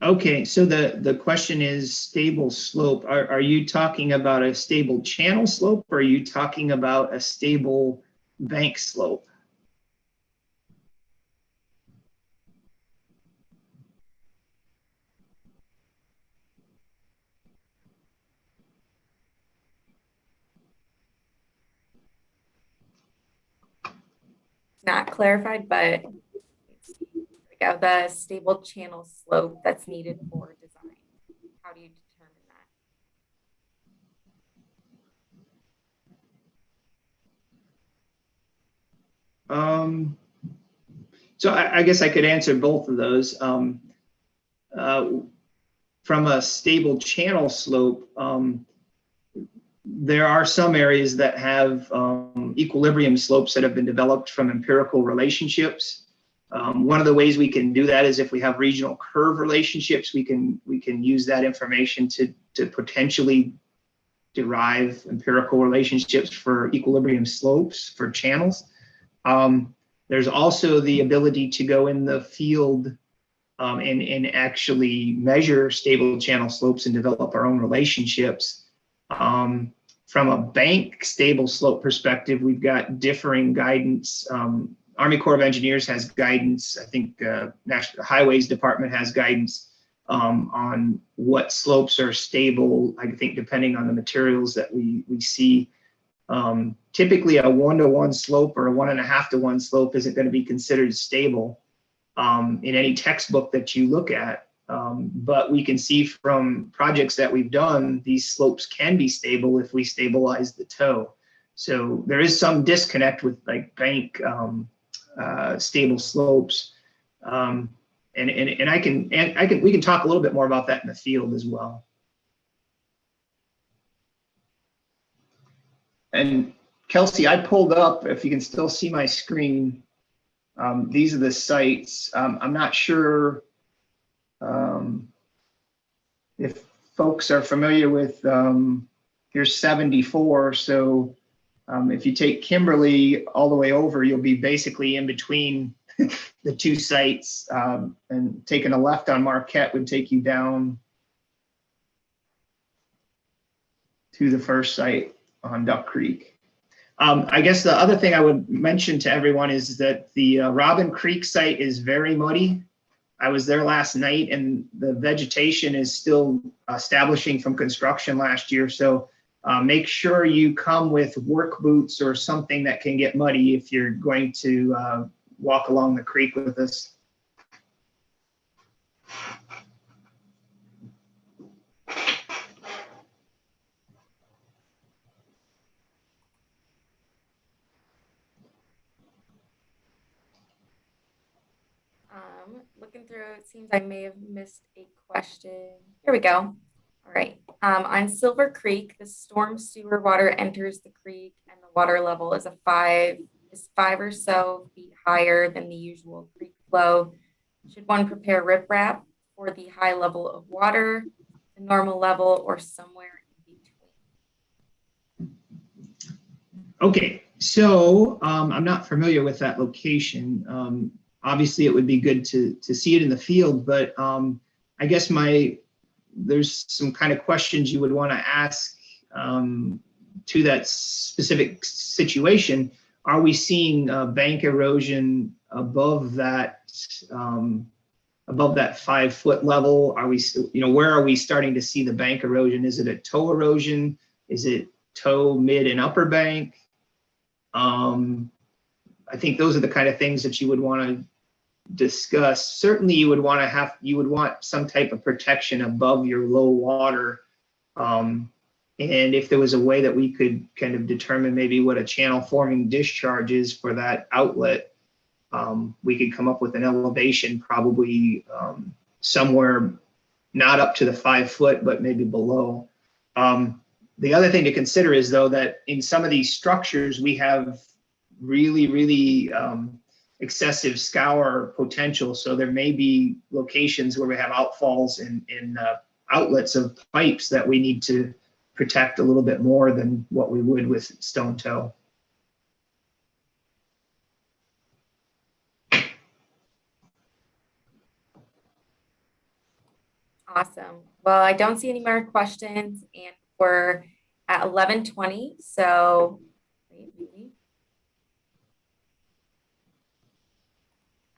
Okay, so the question is stable slope. Are you talking about a stable channel slope, or are you talking about a stable bank slope? Not clarified, but we got the stable channel slope that's needed for design. How do you determine that? So I guess I could answer both of those. From a stable channel slope, there are some areas that have equilibrium slopes that have been developed from empirical relationships. One of the ways we can do that is if we have regional curve relationships, we can use that information to potentially derive empirical relationships for equilibrium slopes for channels. There's also the ability to go in the field and actually measure stable channel slopes and develop our own relationships. From a bank stable slope perspective, we've got differing guidance. Army Corps of Engineers has guidance. I think National Highways Department has guidance on what slopes are stable, I think, depending on the materials that we see. Typically, a 1-to-1 slope or a 1.5-to-1 slope isn't going to be considered stable in any textbook that you look at. But we can see from projects that we've done, these slopes can be stable if we stabilize the toe. So there is some disconnect with like bank stable slopes. And we can talk a little bit more about that in the field as well. And Kelsey, I pulled up, if you can still see my screen, these are the sites. I'm not sure if folks are familiar with, here's 74. So if you take Kimberly all the way over, you'll be basically in between the two sites, and taking a left on Marquette would take you down to the first site on Duck Creek. I guess the other thing I would mention to everyone is that the Robin Creek site is very muddy. I was there last night and the vegetation is still establishing from construction last year. So make sure you come with work boots or something that can get muddy if you're going to walk along the creek with us. Looking through, it seems I may have missed a question. Here we go. All right. On Silver Creek, the storm sewer water enters the creek and the water level is 5 or so feet higher than the usual creek flow. Should one prepare riprap for the high level of water, the normal level, or somewhere in between? Okay, so I'm not familiar with that location. Obviously, it would be good to see it in the field, but I guess there's some kind of questions you would want to ask to that specific situation. Are we seeing bank erosion above that 5-foot level? Are we, where are we starting to see the bank erosion? Is it a toe erosion? Is it toe, mid, and upper bank? I think those are the kind of things that you would want to discuss. Certainly you would want some type of protection above your low water. And if there was a way that we could kind of determine maybe what a channel forming discharge is for that outlet, we could come up with an elevation probably somewhere not up to the 5 foot, but maybe below. The other thing to consider is, though, that in some of these structures, we have really excessive scour potential. So there may be locations where we have outfalls in outlets of pipes that we need to protect a little bit more than what we would with stone toe. Awesome. Well, I don't see any more questions, and we're at 11:20. So,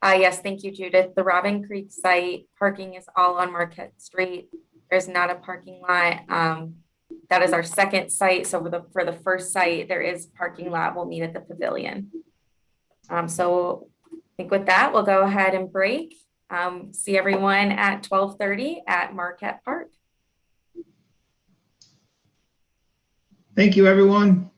yes, thank you, Judith. The Robin Creek site parking is all on Marquette Street. There's not a parking lot. That is our second site. So for the first site, there is parking lot. We'll meet at the pavilion. So I think with that, we'll go ahead and break. See everyone at 12:30 at Marquette Park. Thank you, everyone.